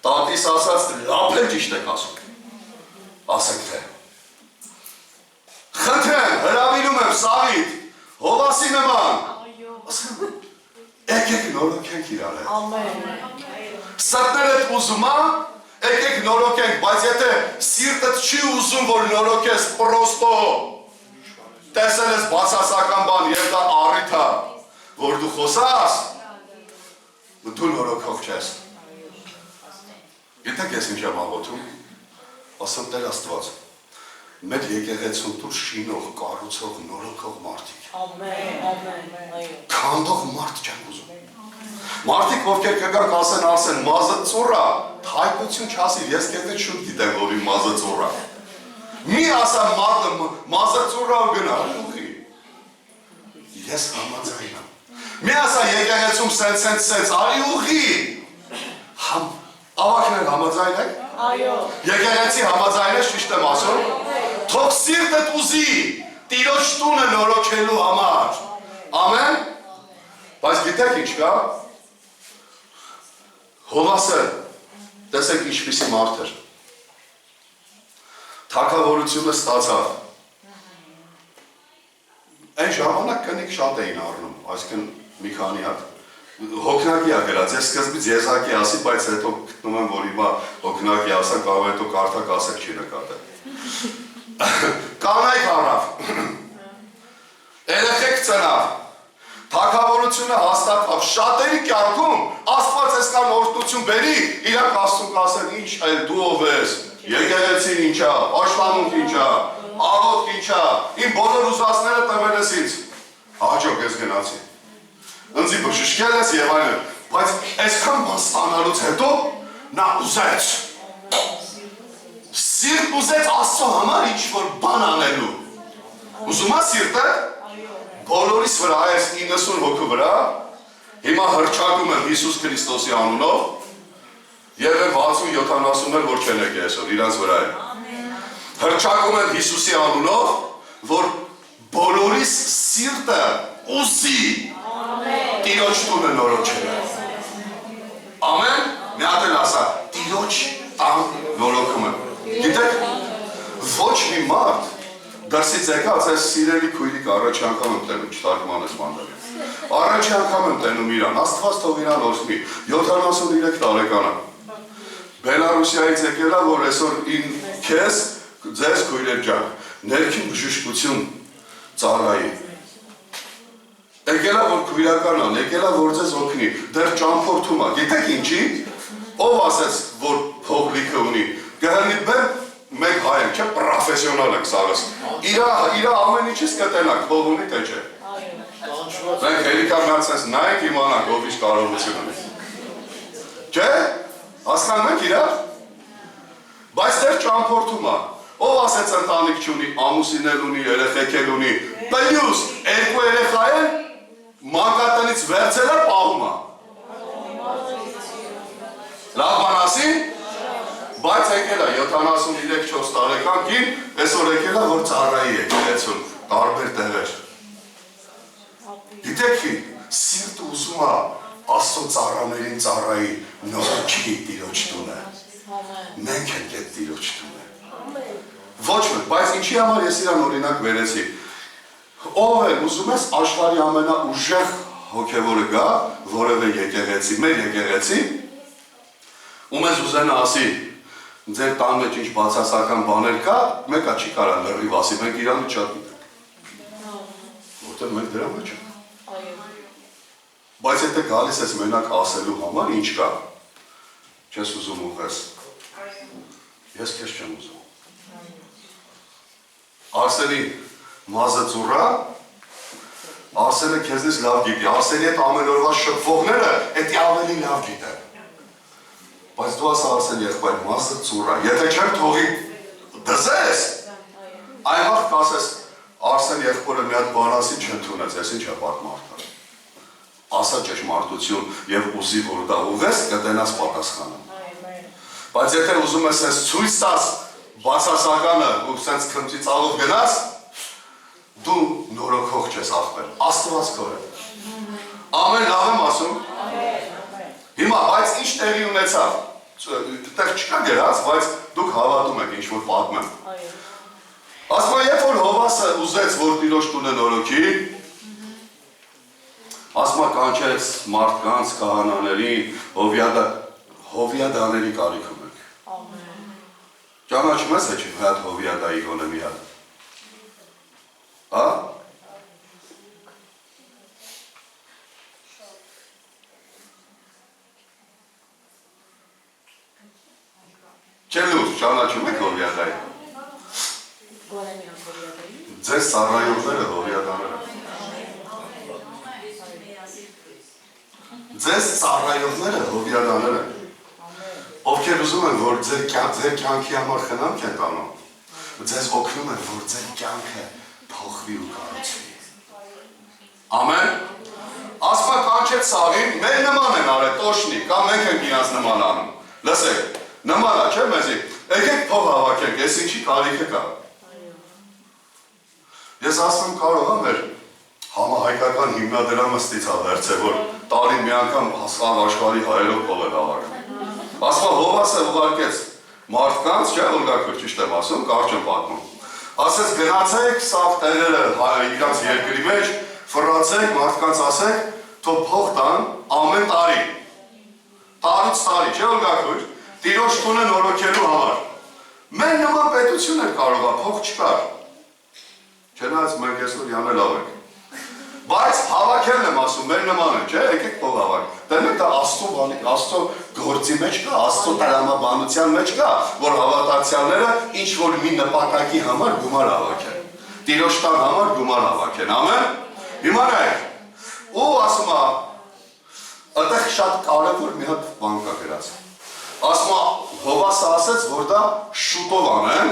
տատիս ասած լապել ճիշտ եք ասում։ Ասեք թե խնդրեմ, հրավիրում եմ Սավիթ, Հովհաննեսի նման եկեք նորոգենք իրար հետ սրտներդ ուզում ա, եկեք նորոգենք, բայց եթե սիրտդ չի ուզում, որ նորոգես պրոստո տեսել ես բացասական բան և դա առիթ ա, որ դու խոսաս, դու նորոգող չես։ Գիտեք ես ինչ եմ աղոթում, ասեմ Տեր Աստված, մեր եկեղեցուն դուր շինող, կառուցող, նորոգող մարդիկ։ Ամեն, ամեն, այո։ Քանդող մարդ չեմ ուզում։ Մարդիկ, ովքեր կգան ասեն, մազը ծուռ ա, հայտնություն չասիր, ես քեզ շուտ գիտեմ, որ իմ մազը ծուռ ա։ Մի ասա մարդը մազը ծուռ ա ու գնա, ուղի։ Ես համաձայն եմ։ Մի ասա եկեղեցում սենց, արի ուղի։ Ավակներ համաձայն եք։ Այո։ Եկեղեցի համաձայն ես ճիշտ եմ ասում։ Թող սիրտդ ուզի տիրոջ տունը նորոգելու համար։ Ամեն։ Բայց գիտեք ինչ կա։ Հովհաննեսը տեսեք ինչպիսի մարդ էր։ Թագավորությունը ստացավ։ Այն ժամանակ կնիկ շատ էին առնում, այսինքն մի քանի հատ։ Հոգնակի ա գրած, ես սկզբից եզակի ասի, բայց հետո գտնում եմ, որ հիմա հոգնակի ասա, կարող հետո կարդակ ասեք չի նկատել։ Կանայք առավ, երեխեք ծնավ, թագավորությունը հաստատավ, շատերի կյանքում Աստված այսքան օրհնություն բերի, իրանք Աստծուն կասեն, ինչ այլ դու ով ես, եկեղեցին ինչ ա, պաշտպանունք ինչ ա, աղոթք ինչ ա, իմ բոլոր ուզածները տվել ես ինձ, հաջող ես գնացի։ Ընձի բժշկել ես և այլն, բայց այսքան բան ստանալուց հետո նա ուզեց։ Սիրտ ուզեց Աստծո համար ինչ-որ բան անելու։ Ուզում ա սիրտը, բոլորիս վրա, այս 90 հոգու վրա, հիմա հռչակում եմ Հիսուս Քրիստոսի անունով, և եմ 60-70-ներ, որ չեն եկե այսօր, իրանց վրա եմ։ Հռչակում եմ Հիսուսի անունով, որ բոլորիս սիրտը ուզի Տիրոջ տունը նորոգել։ Ամեն, մի հատ էլ ասա, Տիրոջ տան նորոգումը։ Գիտեք, ոչ մի մարդ դրսից եկած այս սիրելի քույրիկ առաջի անգամ եմ տենում, չթարգմանես մանդալի։ Առաջի անգամ եմ տենում իրան, Աստված թող իրան օրհնի, 73 տարեկան է։ Բելարուսիայից եկել է, որ այսօր քեզ, ձեզ քույրեր ջան, ներքին բժշկություն ծառայի։ Եկել է, որ քույրական ան, եկել է, որ ձեզ օգնի, դեռ ճամփորդում է։ Գիտեք ինչի՞, ով ասեց, որ փող լիքը ունի, կհնի բեմ մեկ հայ եմ, չէ, պրոֆեսիոնալ ենք սարս։ Իրա ամեն ինչից կտենակ, փող ունի, թե չէ։ Մենք հելիկարնած ես նայեք իմանանք, ով ինչ կարողություն ունի։ Չէ, հասկանում եք իրար, բայց դեռ ճամփորդում է։ Ով ասեց ընտանիք չունի, ամուսին էլ ունի, երեխեք էլ ունի, պլյուս երկու երեխա էլ մանկատնից վերցել է պահում է։ Լավ բան ասի, բայց եկել է 73-4 տարեկան կին, այսօր եկել է, որ ծառայի եկեղեցուն, տարբեր տեղեր։ Գիտեք ի, սիրտ ուզում է Աստծո ծառաներին ծառայի նորոգի Տիրոջ տունը։ Մենք ենք այդ Տիրոջ տունը։ Ոչ մեկ, բայց ինչի համար ես իրան օրինակ վերեցի։ Ով է ուզում ես աշխարհի ամենաուժեղ հոգևորը գա, որևէ եկեղեցի, մեր եկեղեցի, ու մեզ ուզենա ասի, ձեր տան մեջ ինչ բացասական բաներ կա, մեկը չի կարա լրիվ ասի, մենք իրանը շատ գիտենք։ Որտեղ մենք դրա մեջ ենք։ Բայց եթե գալիս ես մենակ ասելու համար, ինչ կա, չես ուզում ուղես, ես քեզ չեմ ուզում։ Արսենի մազը ծուռա, Արսենը քեզնից լավ գիտի, Արսենի այդ ամեն օրվա շփվողները էդի ավելի լավ գիտեն։ Բայց դու ասա Արսեն եղբայր, մազը ծուռա, եթե չեմ թողի դզես, այն վաղ կասես, Արսեն եղբորը մի հատ բան ասի չընդունեց, ես ինչ է պատմարդը։ Ասա ճշմարտություն և ուզի, որ դա ուղես, կտենաս պատասխանը։ Բայց եթե ուզում ես ես ցույց տաս բացասականը ու սենց քմծի ծալով գնաս, դու նորոգող չես աղբեր, Աստված քո է։ Ամեն լավ եմ ասում։ Հիմա, բայց ինչ տեղի ունեցավ, տեղ չկա գրած, բայց դուք հավատում եք ինչ որ պատմեմ։ Ասում եմ, երբ որ Հովհաննեսը ուզեց, որ Տիրոջ տունը նորոգի, ասում կանչեց մարդկանց, քահանաներին, հովյադաների կարիքում եք։ Ճանաչում ես հեչ մի հատ հովյադայի գոնե մի հատ։ Հա? Չէ լուր, ճանաչում եք հովյադայի։ Ձեզ ծառայողները հովյադաները։ Ձեզ ծառայողները հովյադաները, ովքեր ուզում են, որ ձեր կյանքի համար խնամք են տանում, ձեզ օգնում են, որ ձեր կյանքը փոխվի ու կառուցվի։ Ամեն։ Ասма կանչեց Սաղին, մեր նման են արել, տոշնի, կամ մենք ենք իրաց նման անում։ Լսեք, նման է, չէ՞ մեզի, եկեք փող հավաքենք, ես ինչի կարիքը կա։ Ես ասում եմ կարող եմ մեր համահայկական հիմնադրամը ստից է վերցել, որ տարին մի անգամ հասկան աշխարհի հայերով փող է հավաքում։ Ասում Հովհաննեսը ուղարկեց մարդկանց, չէ՞ Օլգա ճիշտ եմ ասում, կարճ եմ պատմում։ Ասեց գնացեք սաղ տեղերը իրանց երկրի մեջ, ֆռացեք, մարդկանց ասեք, թող փող տան ամեն տարի։ Տարուց տարի, չէ՞ Օլգա Տիրոջ տունը նորոգելու համար։ Մեր նման պետություն էր կարող է, փող չկար։ Չնայած մենք այսօր յանը լավ ենք։ Բայց հավաքելն եմ ասում, մեր նման են, չէ, եկեք փող հավաք։ Դեռ դա Աստծո գործի մեջ կա, Աստծո տրամաբանության մեջ կա, որ հավատացյալները ինչ որ մի նպատակի համար գումար հավաքեն։ Տիրոջ տան համար գումար հավաքեն, ամեն։ Հիմա նայեք։ Ու ասում է, այդտեղ շատ կարևոր մի հատ բան կա գրած։ Ասում է, Հովհաննեսը ասեց, որ դա շուտով անեն,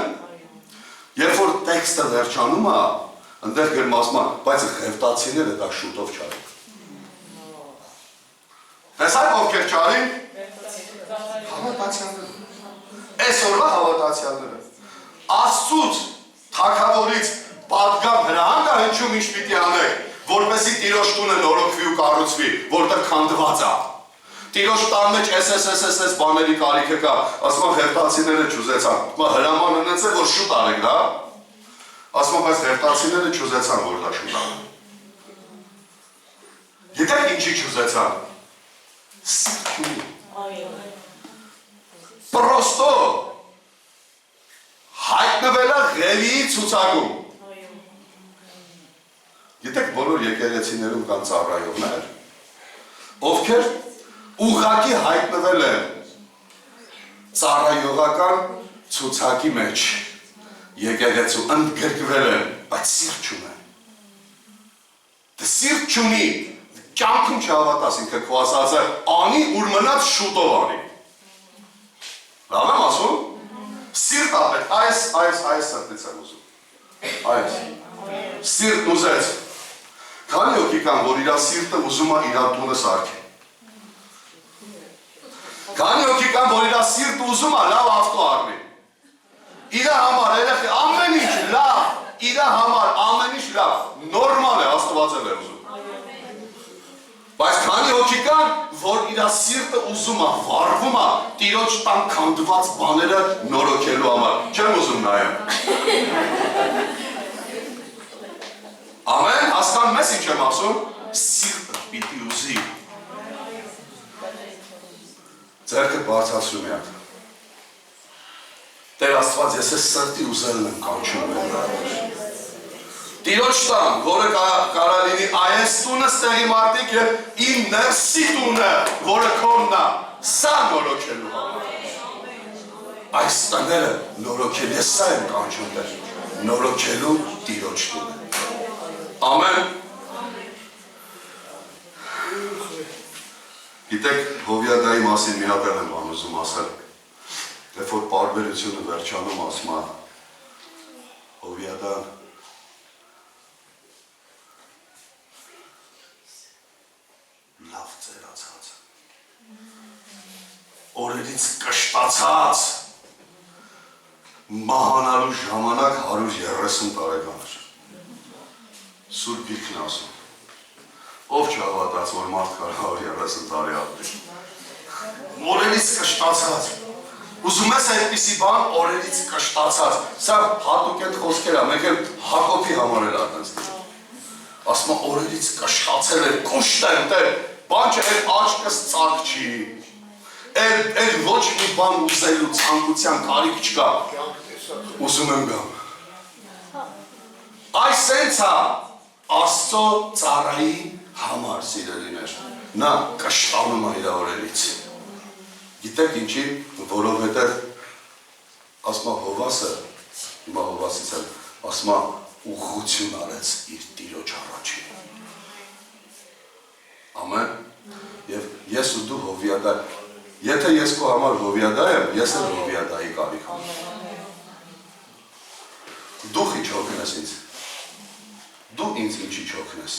երբ որ տեքստը վերջանում է, ընդեղ գրում ասում է, բայց ղևտացիները դա շուտով չարին։ Տեսակ ովքեր չարին։ Հավատացյալները։ Այսօրվա հավատացյալները։ Աստծուց, թագավորից պատգամ հրահանգ է հնչում ինչ պիտի անեք։ որպեսզի Տիրոջ տունը նորոգվի ու կառուցվի, որտեղ քանդված է։ Տիրոջ տան մեջ SSSS բաների կարիքը կա, ասում եմ հերթացիները չուզեցան, հրաման ունեցել, որ շուտ արեք դա, ասում եմ այս հերթացիները չուզեցան, որ դա շուտ արեք։ Գիտեք ինչի չուզեցան։ Սիրտ չունի։ Պրոստո հայտնվել է Ղևիի ցուցակում։ Գիտեք բոլոր եկեղեցիներում կան ծառայողներ, ովքեր ուղղակի հայտնվել են ծառայողական ցուցակի մեջ, եկեղեցու ընդգրկվել են, բայց սիրտ չունեն։ Դե սիրտ չունի, կյանքում չհավատաս ինքը քո ասածը անի, ուր մնաց շուտով անի։ Լավ եմ ասում։ Սիրտ ապետ, այս սրտից եմ ուզում։ Այս սիրտ ուզեց։ Քանի հոգի կան, որ իր սիրտը ուզում է իր տունը սարքի։ Քանի հոգի կան, որ իր սիրտը ուզում է լավ ավտո առնի։ Իր համար երեխի ամեն ինչ լավ, իր համար ամեն ինչ լավ, նորմալ է, Աստվածել է ուզում։ Բայց քանի հոգի կան, որ իր սիրտը ուզում է, վառվում է Տիրոջ տան քանդված բաները նորոգելու համար։ Չեմ ուզում նայեմ։ Ամեն, հասկանում ես ինչ եմ ասում, սիրտը պիտի ուզի։ Ձեռքը բարձրացրու մի հատ։ Տեր Աստված, ես ես սրտի ուզելն եմ կանչում եմ։ Տիրոջ տան, որը կարա լինի այս տունը ստեղի մարդիկ և իմ ներսի տունը, որը քոնն է, սա նորոգելու համար։ Այս տները նորոգել, ես սա եմ կանչում Տեր, նորոգելու Տիրոջ տունը։ Ամեն։ Գիտեք, Հովյադայի մասին մի հատ եմ անուզում ասել, երբ որ պարբերությունը վերջանում ասում է, Հովյադան լավ ծերացած, օրերից կշտացած, մահանալու ժամանակ 130 տարեկան էր։ Սուրբ Գիրքն ասում, ով չհավատաց, որ մարդ կարող 130 տարի ապրի։ Օրերից կշտացած, ուզում ես այդպիսի բան, օրերից կշտացած, սա հատուկ են խոսքեր է, մեկ էլ Հակոբի համար էլ այդպես դիպ։ Ասում է օրերից կշտացել էր, կուշտ եմ Տեր, բան չէ, էլ աչքս ծակ չի, էլ ոչ մի բան ուզելու ցանկության կարիք չկա, ուզում եմ գամ։ Այս սենց է Աստծո ծառայի համար, սիրելիներ, նա կշտանում է իր օրերից։ Գիտեք ինչի, որովհետև ասում է Հովասը, հիմա Հովասից եմ, ասում է ուղղություն արեց իր Տիրոջ առաջին։ Ամեն, և ես ու դու Հովյադա, եթե ես քո համար Հովյադա եմ, ես էլ Հովյադայի կարիք ունեմ։ Դու ինչ օգնես ինձ, դու ինձ ինչի չօգնես։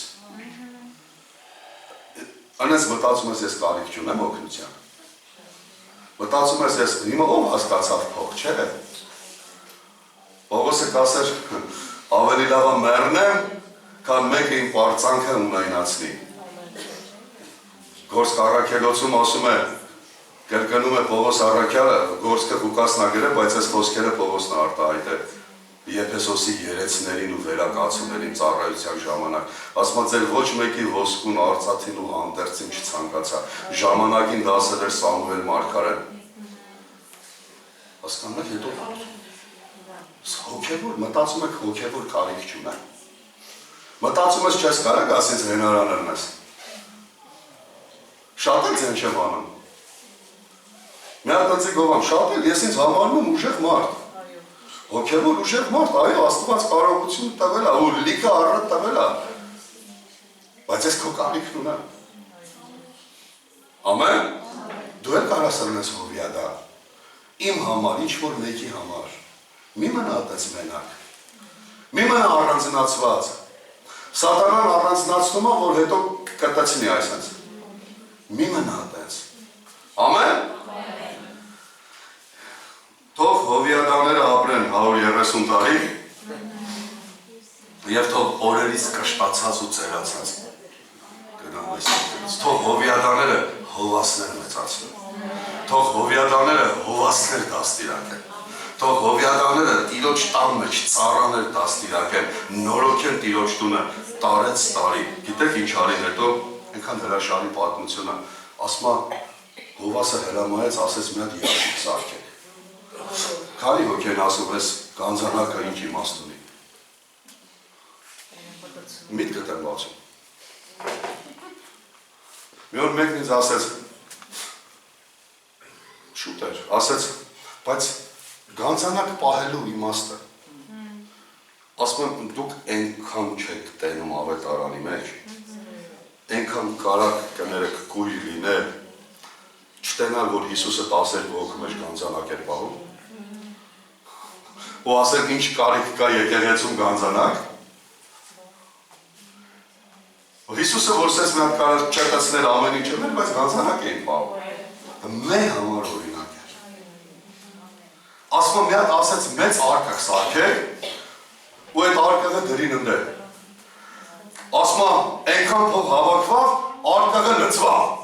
Անես մտածում ես ես կարիք չունեմ օգնության։ Մտածում ես ես հիմա ով հասկացավ փող, չէ՞։ Պողոսը կասեր ավելի լավ է մեռնեմ, քան մեկը իմ պարծանքը ունայնացնի։ Գործք Առաքելոցում ասում է, կրկնում է Պողոս Առաքյալը, գործքը Ղուկասն ա գրել, բայց այս խոսքերը Պողոսն է արտահայտել Եփեսոսի երեցներին ու վերակացուներին ծառայության ժամանակ։ Ասում է ձեր ոչ մեկի ոսկուն, արծաթին ու հանդերձին չցանկացա։ Ժամանակին դա ասել էր Սամուել մարգարեն։ Հասկանում եք, հետո հոգևոր, մտածում եք հոգևոր կարիք չունեմ։ Մտածում ես չես կարող ասես հենարան լրնես։ Շատ էլ ձեն չեմ անում։ Մի հատ ընձի գովամ, շատ էլ ես ինձ համարում եմ ուժեղ մարդ։ Հոգևոր ուժեղ մարդ, այո, Աստված կարողություն տվել է, ու լիքը առատ տվել է։ Բայց ես քո կարիքն ունեմ։ Ամեն։ Դու էլ կարաս լրնես Հովյադա։ Իմ համար, ինչ որ մեկի համար։ Մի մնա այդպես մենակ։ Մի մնա առանձնացված։ Սատանան առանձնացնում է, որ հետո կտացնի այսպես։ Մի մնա այդպես։ Ամեն։ Թող Հովյադաները ապրեն 130 տարի և թող օրերից կշտացած ու ծերացած։ Թող հովիադաները հովասներ մեծացնեն, թող հովիադաները հովասներ դաստիարակեն, թող հովիադաները տիրոջ տան մեջ ծառաներ դաստիարակեն, նորոգեն տիրոջ տունը տարեց տարի։ Գիտեք ինչ արին հետո այնքան հրաշալի պատմությունը, ասում է Հովասը հրամայեց, ասեց մի հատ երաշիկ սարքեք։ Քանի հոգի են ասում, ես գանձանակը ինչ իմաստ ունի։ Միտքդ եմ բացում։ Մի օր մեկն ինձ ասեց, շուտ էր, ասեց, բայց գանձանակ պահելու իմաստը։ Ասում եմ, դուք այնքան չեք տենում ավետարանի մեջ, այնքան կարակ կներեք կույր լինել, չտենալ, որ Հիսուսը 12 հոգու մեջ գանձանակ էր պահում, ու ասեք ինչ կարիք կա եկեղեցում գանձանակ, Հիսուսը որ սես մի հատ կարած չեղեցներ ամեն ինչ էր, բայց գանձանակ էին պահում, մեր համար օրինակ էր, ասում մի հատ ասեց մեծ արկղ սարքեք, ու այդ արկղը դրին ընդեր, ասում այնքան փող հավաքվավ, արկղը լծվավ,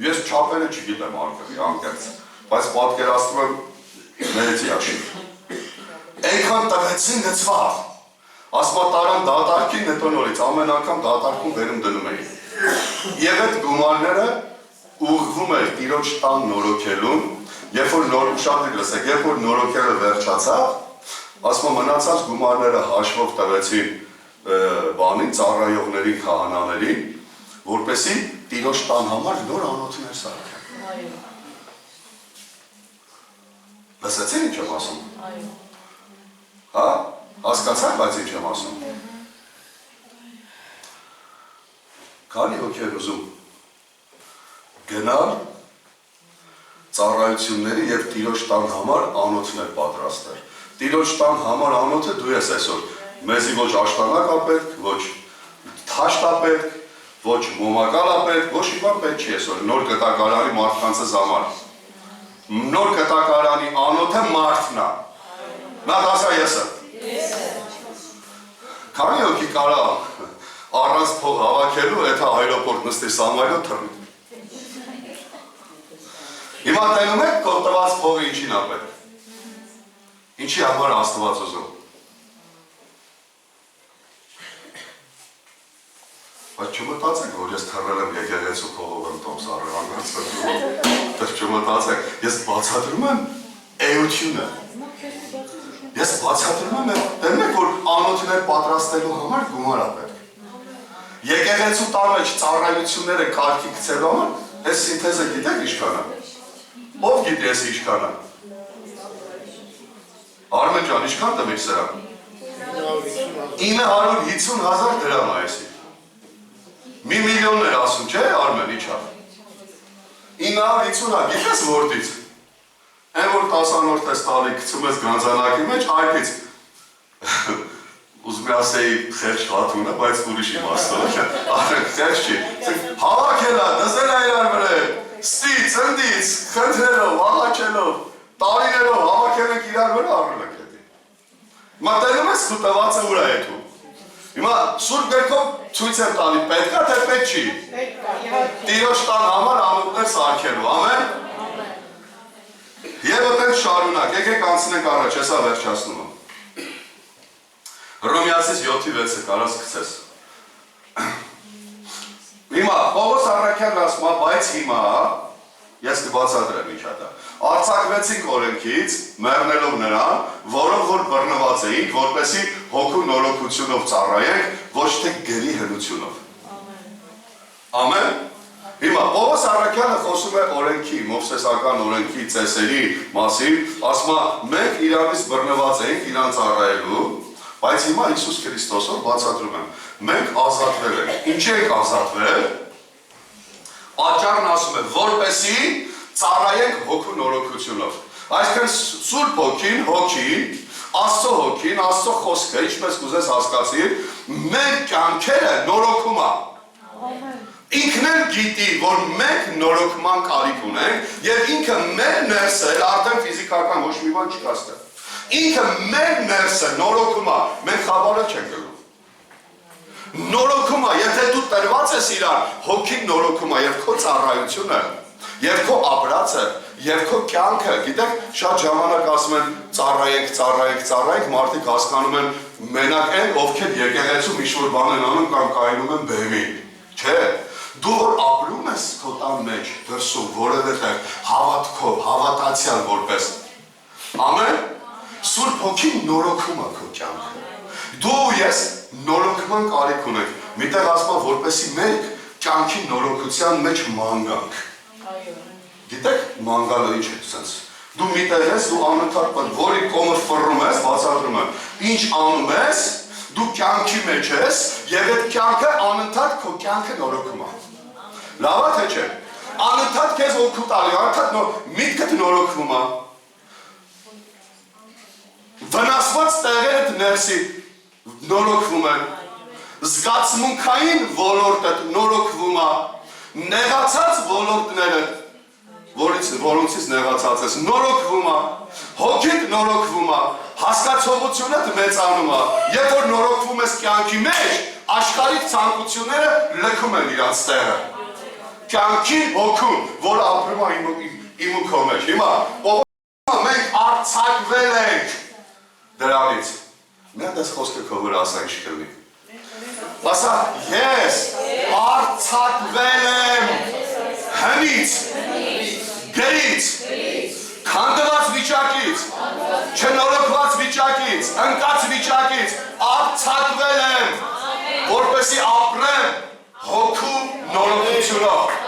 ես չափերը չգիտեմ արկղի անկեղծ, բայց պատկերացնում եմ մեծ յաշիկ, այնքան տվեցին լծվավ, ասում տարան դատարկին հետո նորից, ամեն անգամ դատարկում վերում դնում էին, և այդ գումարները ուղղվում էր տիրոջ տան նորոգելուն, երբ որ ուշադրեք լսեք, երբ որ նորոգելը վերջացավ, ասում մնացած գումարները հաշվով տվեցին բանին, ծառայողներին, քահանաներին, որպեսզի տիրոջ տան համար նոր անոթներ սարքեն։ Լսեցին ինչ եմ ասում։ Հա, հասկացաք, բայց ինչ եմ ասում։ Քանի հոգի են ուզում գնալ ծառայությունների եւ տիրոջ տան համար անոթներ պատրաստել։ Տիրոջ տան համար անոթը դու ես այսօր, մեզի ոչ աշտանակ ա պետք, ոչ թաշտ ա պետք, ոչ մոմակալ ա պետք, ոչ մի բան պետք չի այսօր, նոր կտակարանի մարդկանցս համար։ Նոր կտակարանի անոթը մարդն ա։ Նա դասա եսը։ Քանի հոգի կարա առանց փող հավաքելու, եթե այրոպորտ նստի Սամվայրով թռնի։ Հիմա տենում եք քո տված փողը ինչին ա պետք։ Ինչի համար Աստված ուզում։ Բայց չմտածեք, որ ես թռել եմ եկեղեցու փողով եմ տոմս առել, դες չմտածեք, ես բացատրում եմ էությունը։ Ես բացատրում եմ, տենում եք, որ անոթներ պատրաստելու համար գումար ա պետք։ Եկեղեցու տան մեջ ծառայությունները կարգի գցելու համար, այս սինթեզը գիտեք ինչքան ա։ Ով գիտի ես ինչքան ա։ Արմեն ջան, ինչքան տվիք սրա։ 950,000 դրամ ա էսի։ Մի միլիոններ ասում, չէ, Արմեն, ինչ ա։ 950,000, գիտես որտից։ Այն որ 10-րդ ես տալի գցում ես գանձանակի մեջ, այդից ուզում եմ ասեի խեղճ հատունը, բայց ուրիշ իմաստով, խեղճ չի։ Հավաքել ա, դզել ա իրար վրա, ստի, ծնդից, խնդրելով, աղաչելով, տարիներով հավաքել եք իրար վրա առել եք հետի։ Հիմա տենում ես քո տվածը ուր ա եթում։ Հիմա սուրբ գրքով ցույց եմ տալի, պետք ա թե պետք չի։ Տիրոջ տան համար անոթներ սարքելու, ամեն։ Եվ այդպես շարունակ, եկեք անցնենք առաջ, հեսա վերջացնում եմ։ Հռոմեացիս 7:6-ը կարաս գցես։ Հիմա Պողոս առաքյալն ասում է, բայց հիմա ես կբացատրեմ ինչ ա դա։ Արձակվեցինք օրենքից, մեռնելով նրան, որով որ բռնված էինք, որպեսզի հոգու նորոգությունով ծառայենք, ոչ թե գերի հնությունով։ Ամեն։ Հիմա Պողոս առաքյալը խոսում է օրենքի, մովսեսական օրենքի ծեսերի մասին, ասում է, մենք իրանից բռնված էինք իրան ծառայելու, բայց հիմա Հիսուս Քրիստոսով բացատրում եմ, մենք ազատվել ենք։ Ինչի ենք ազատվել։ Պատճառն ասում է, որպեսզի ծառայենք հոգու նորոգությունով։ Այսինքն Սուրբ Հոգին, Աստծո Հոգին, Աստծո խոսքը, ինչպես կուզես հասկացի, մեր կյանքերը նորոգում է։ Ինքն էլ գիտի, որ մենք նորոգման կարիք ունենք, եւ ինքը մեր ներսը, արդեն ֆիզիկական ոչ մի բան չի կաստել։ Ինքը մեր ներսը նորոգում է, մենք խաբարը չենք գնում։ Նորոգում է, եթե դու տրված ես իրան, հոգին նորոգում է եւ քո ծառայությունը, եւ քո ապրածը, եւ քո կյանքը, գիտեք, շատ ժամանակ ասում են ծառայենք, մարդիկ հասկանում են մենակ են, ովքեր եկեղեցում ինչ-որ բան են անում կամ կայանում են բեմին, չէ, դու որ ապրում ես քո տան մեջ, դրսում, որևէտեղ հավատքով, հավատացյալ որպես, ամեն, Սուրբ Հոգին նորոգում է քո կյանքը, դու ես նորոգման կարիք ունենք, միտեղ ասում եմ, որպեսի մենք կյանքի նորոգության մեջ մանգանք, գիտեք, մանգալը ինչ է սենց, դու միտեղ ես, դու անընդհատ որի կոմը ֆռում ես, բացատրում եմ, ինչ անում ես, դու կյանքի մեջ ես եւ այդ կյանքը անընդհատ քո կյանքը նորոգում է, լավ է թե չէ, անընդհատ քեզ օգուտ տալի, անընդհատ միտքդ նորոգվում է, վնասված տեղերդ ներսի նորոգվում են, զգացմունքային ոլորտդ նորոգվում է, նեղացած ոլորտները, որոնցից նեղացած ես, նորոգվում է, հոգիդ նորոգվում է, հասկացողությունդ մեծանում է, երբ որ նորոգվում ես կյանքի մեջ, աշխարհիկ ցանկությունները լքում են իրաց տեղը, կյանքի հոգուն, որը ապրում է իմ ու քո մեջ, հիմա, մենք արձակվել ենք դրանից, մի հատ ես խոսքը քո վրա ասա ինչ կլինի, ասա, ես արձակվել եմ հնից, գրից, քանդված վիճակից, չնորոգված վիճակից, ընկած վիճակից, արձակվել եմ, որպեսզի ապրեմ հոգու նորոգությունով,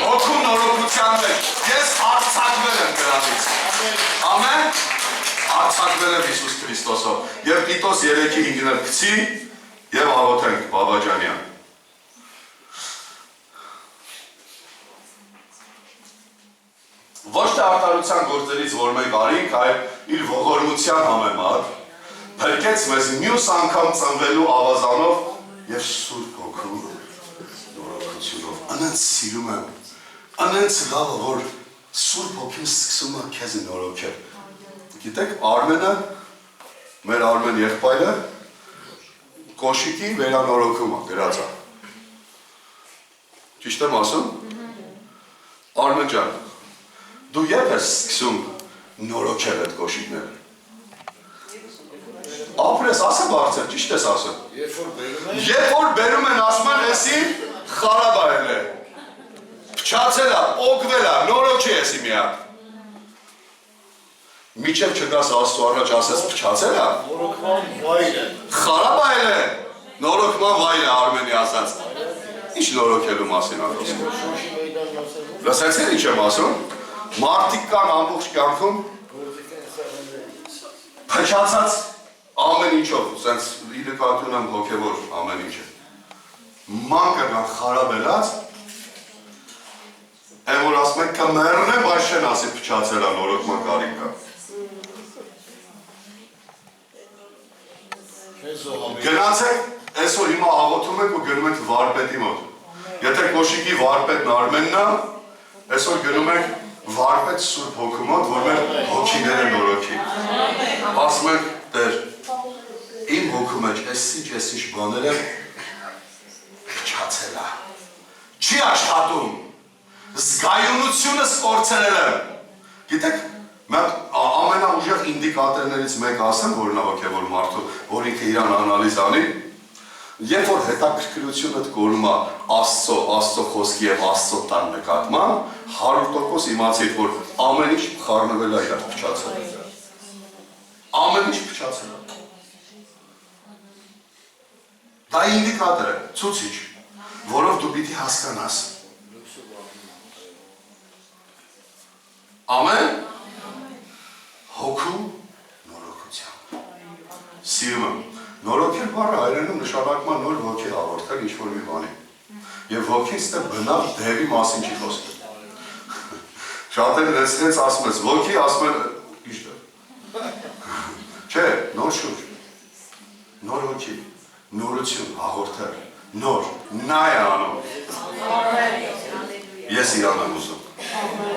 հոգու նորոգության մեջ, ես արձակվել եմ դրանից, ամեն, արձակվել եմ Հիսուս Քրիստոսով, և Տիտոս 3:5-ը գցի և աղոթենք Բաբաջանյան, ոչ թե արտարության գործերից, որ մենք արինք, այլ իր ողորմության համեմատ, փրկեց մեզ մյուս անգամ ծնվելու ավազանով և Սուրբ Հոգու նորոգությունով, անենց սիրում եմ, անենց լավը, որ Սուրբ Հոգին սկսում է քեզ նորոգել, գիտեք, Արմենը, մեր Արմեն եղբայրը, կոշիկի վերանորոգում է, գրած է, ճիշտ եմ ասում, Արմեն ջան, դու երբ ես սկսում նորոգել այդ կոշիկները, ապրես, ասա բարձր, ճիշտ ես ասում, երբ որ բերում են ասում են եսի խարաբայել է, փչացել է, պոկվել է, նորոգ չի եսի միակ, միջև չգաս աստու առաջ ասես փչացել է, նորոգման վայր է, խարաբայել է, նորոգման վայր է Արմենի ասած, ինչ նորոգելու մասին ասում, լսեցին ինչ եմ ասում, մարդիկ կան ամբողջ կյանքում փչացած ամեն ինչով, սենց իլկատուն եմ հոգևոր ամեն ինչ է, մանկը կան խարաբելած, են որ ասում են կմերն է, բայց չեն ասի փչացել է նորոգման կարիք կա, գնացեք, այսօր հիմա աղոթում եք ու գնում եք վարպետի մոտ, եթե կոշիկի վարպետն Արմենն է, այսօր գնում եք վարպետ Սուրբ Հոգու մոտ, որ մեր հոգիները նորոգի, ասում եք, Տեր, իմ հոգու մեջ ես ինչ բաներ եմ փչացել է, չի աշխատում, զգայունությունս կորցրել եմ, գիտեք, ամենաուժեղ ինդիկատորներից մեկ ասեմ, որ նա հոգևոր մարդու, որ ինքը իրան անալիզ անի, երբ որ հետաքրքրությունդ կորում է Աստծո խոսքի և Աստծո տան նկատմամբ, 100% իմացիր, որ ամեն ինչ խառնվել է իրար փչացել է, ամեն ինչ փչացել է, դա ինդիկատոր է, ցուցիչ, որով դու պիտի հասկանաս, ամեն հոգու նորոգությամբ, սիրում եմ, նորոգել բառը հայերենում նշանակում է նոր հոգի հաղորդել ինչ-որ մի բանի, և հոգին ստե բնավ դևի մասին չի խոսքը, շատերը հենց ասում ես, հոգի ասում են, ինչ դա, չէ, նոր շուր, նոր հոգի, նորություն հաղորդել, նոր, նա է անում, ես իրան եմ ուզում,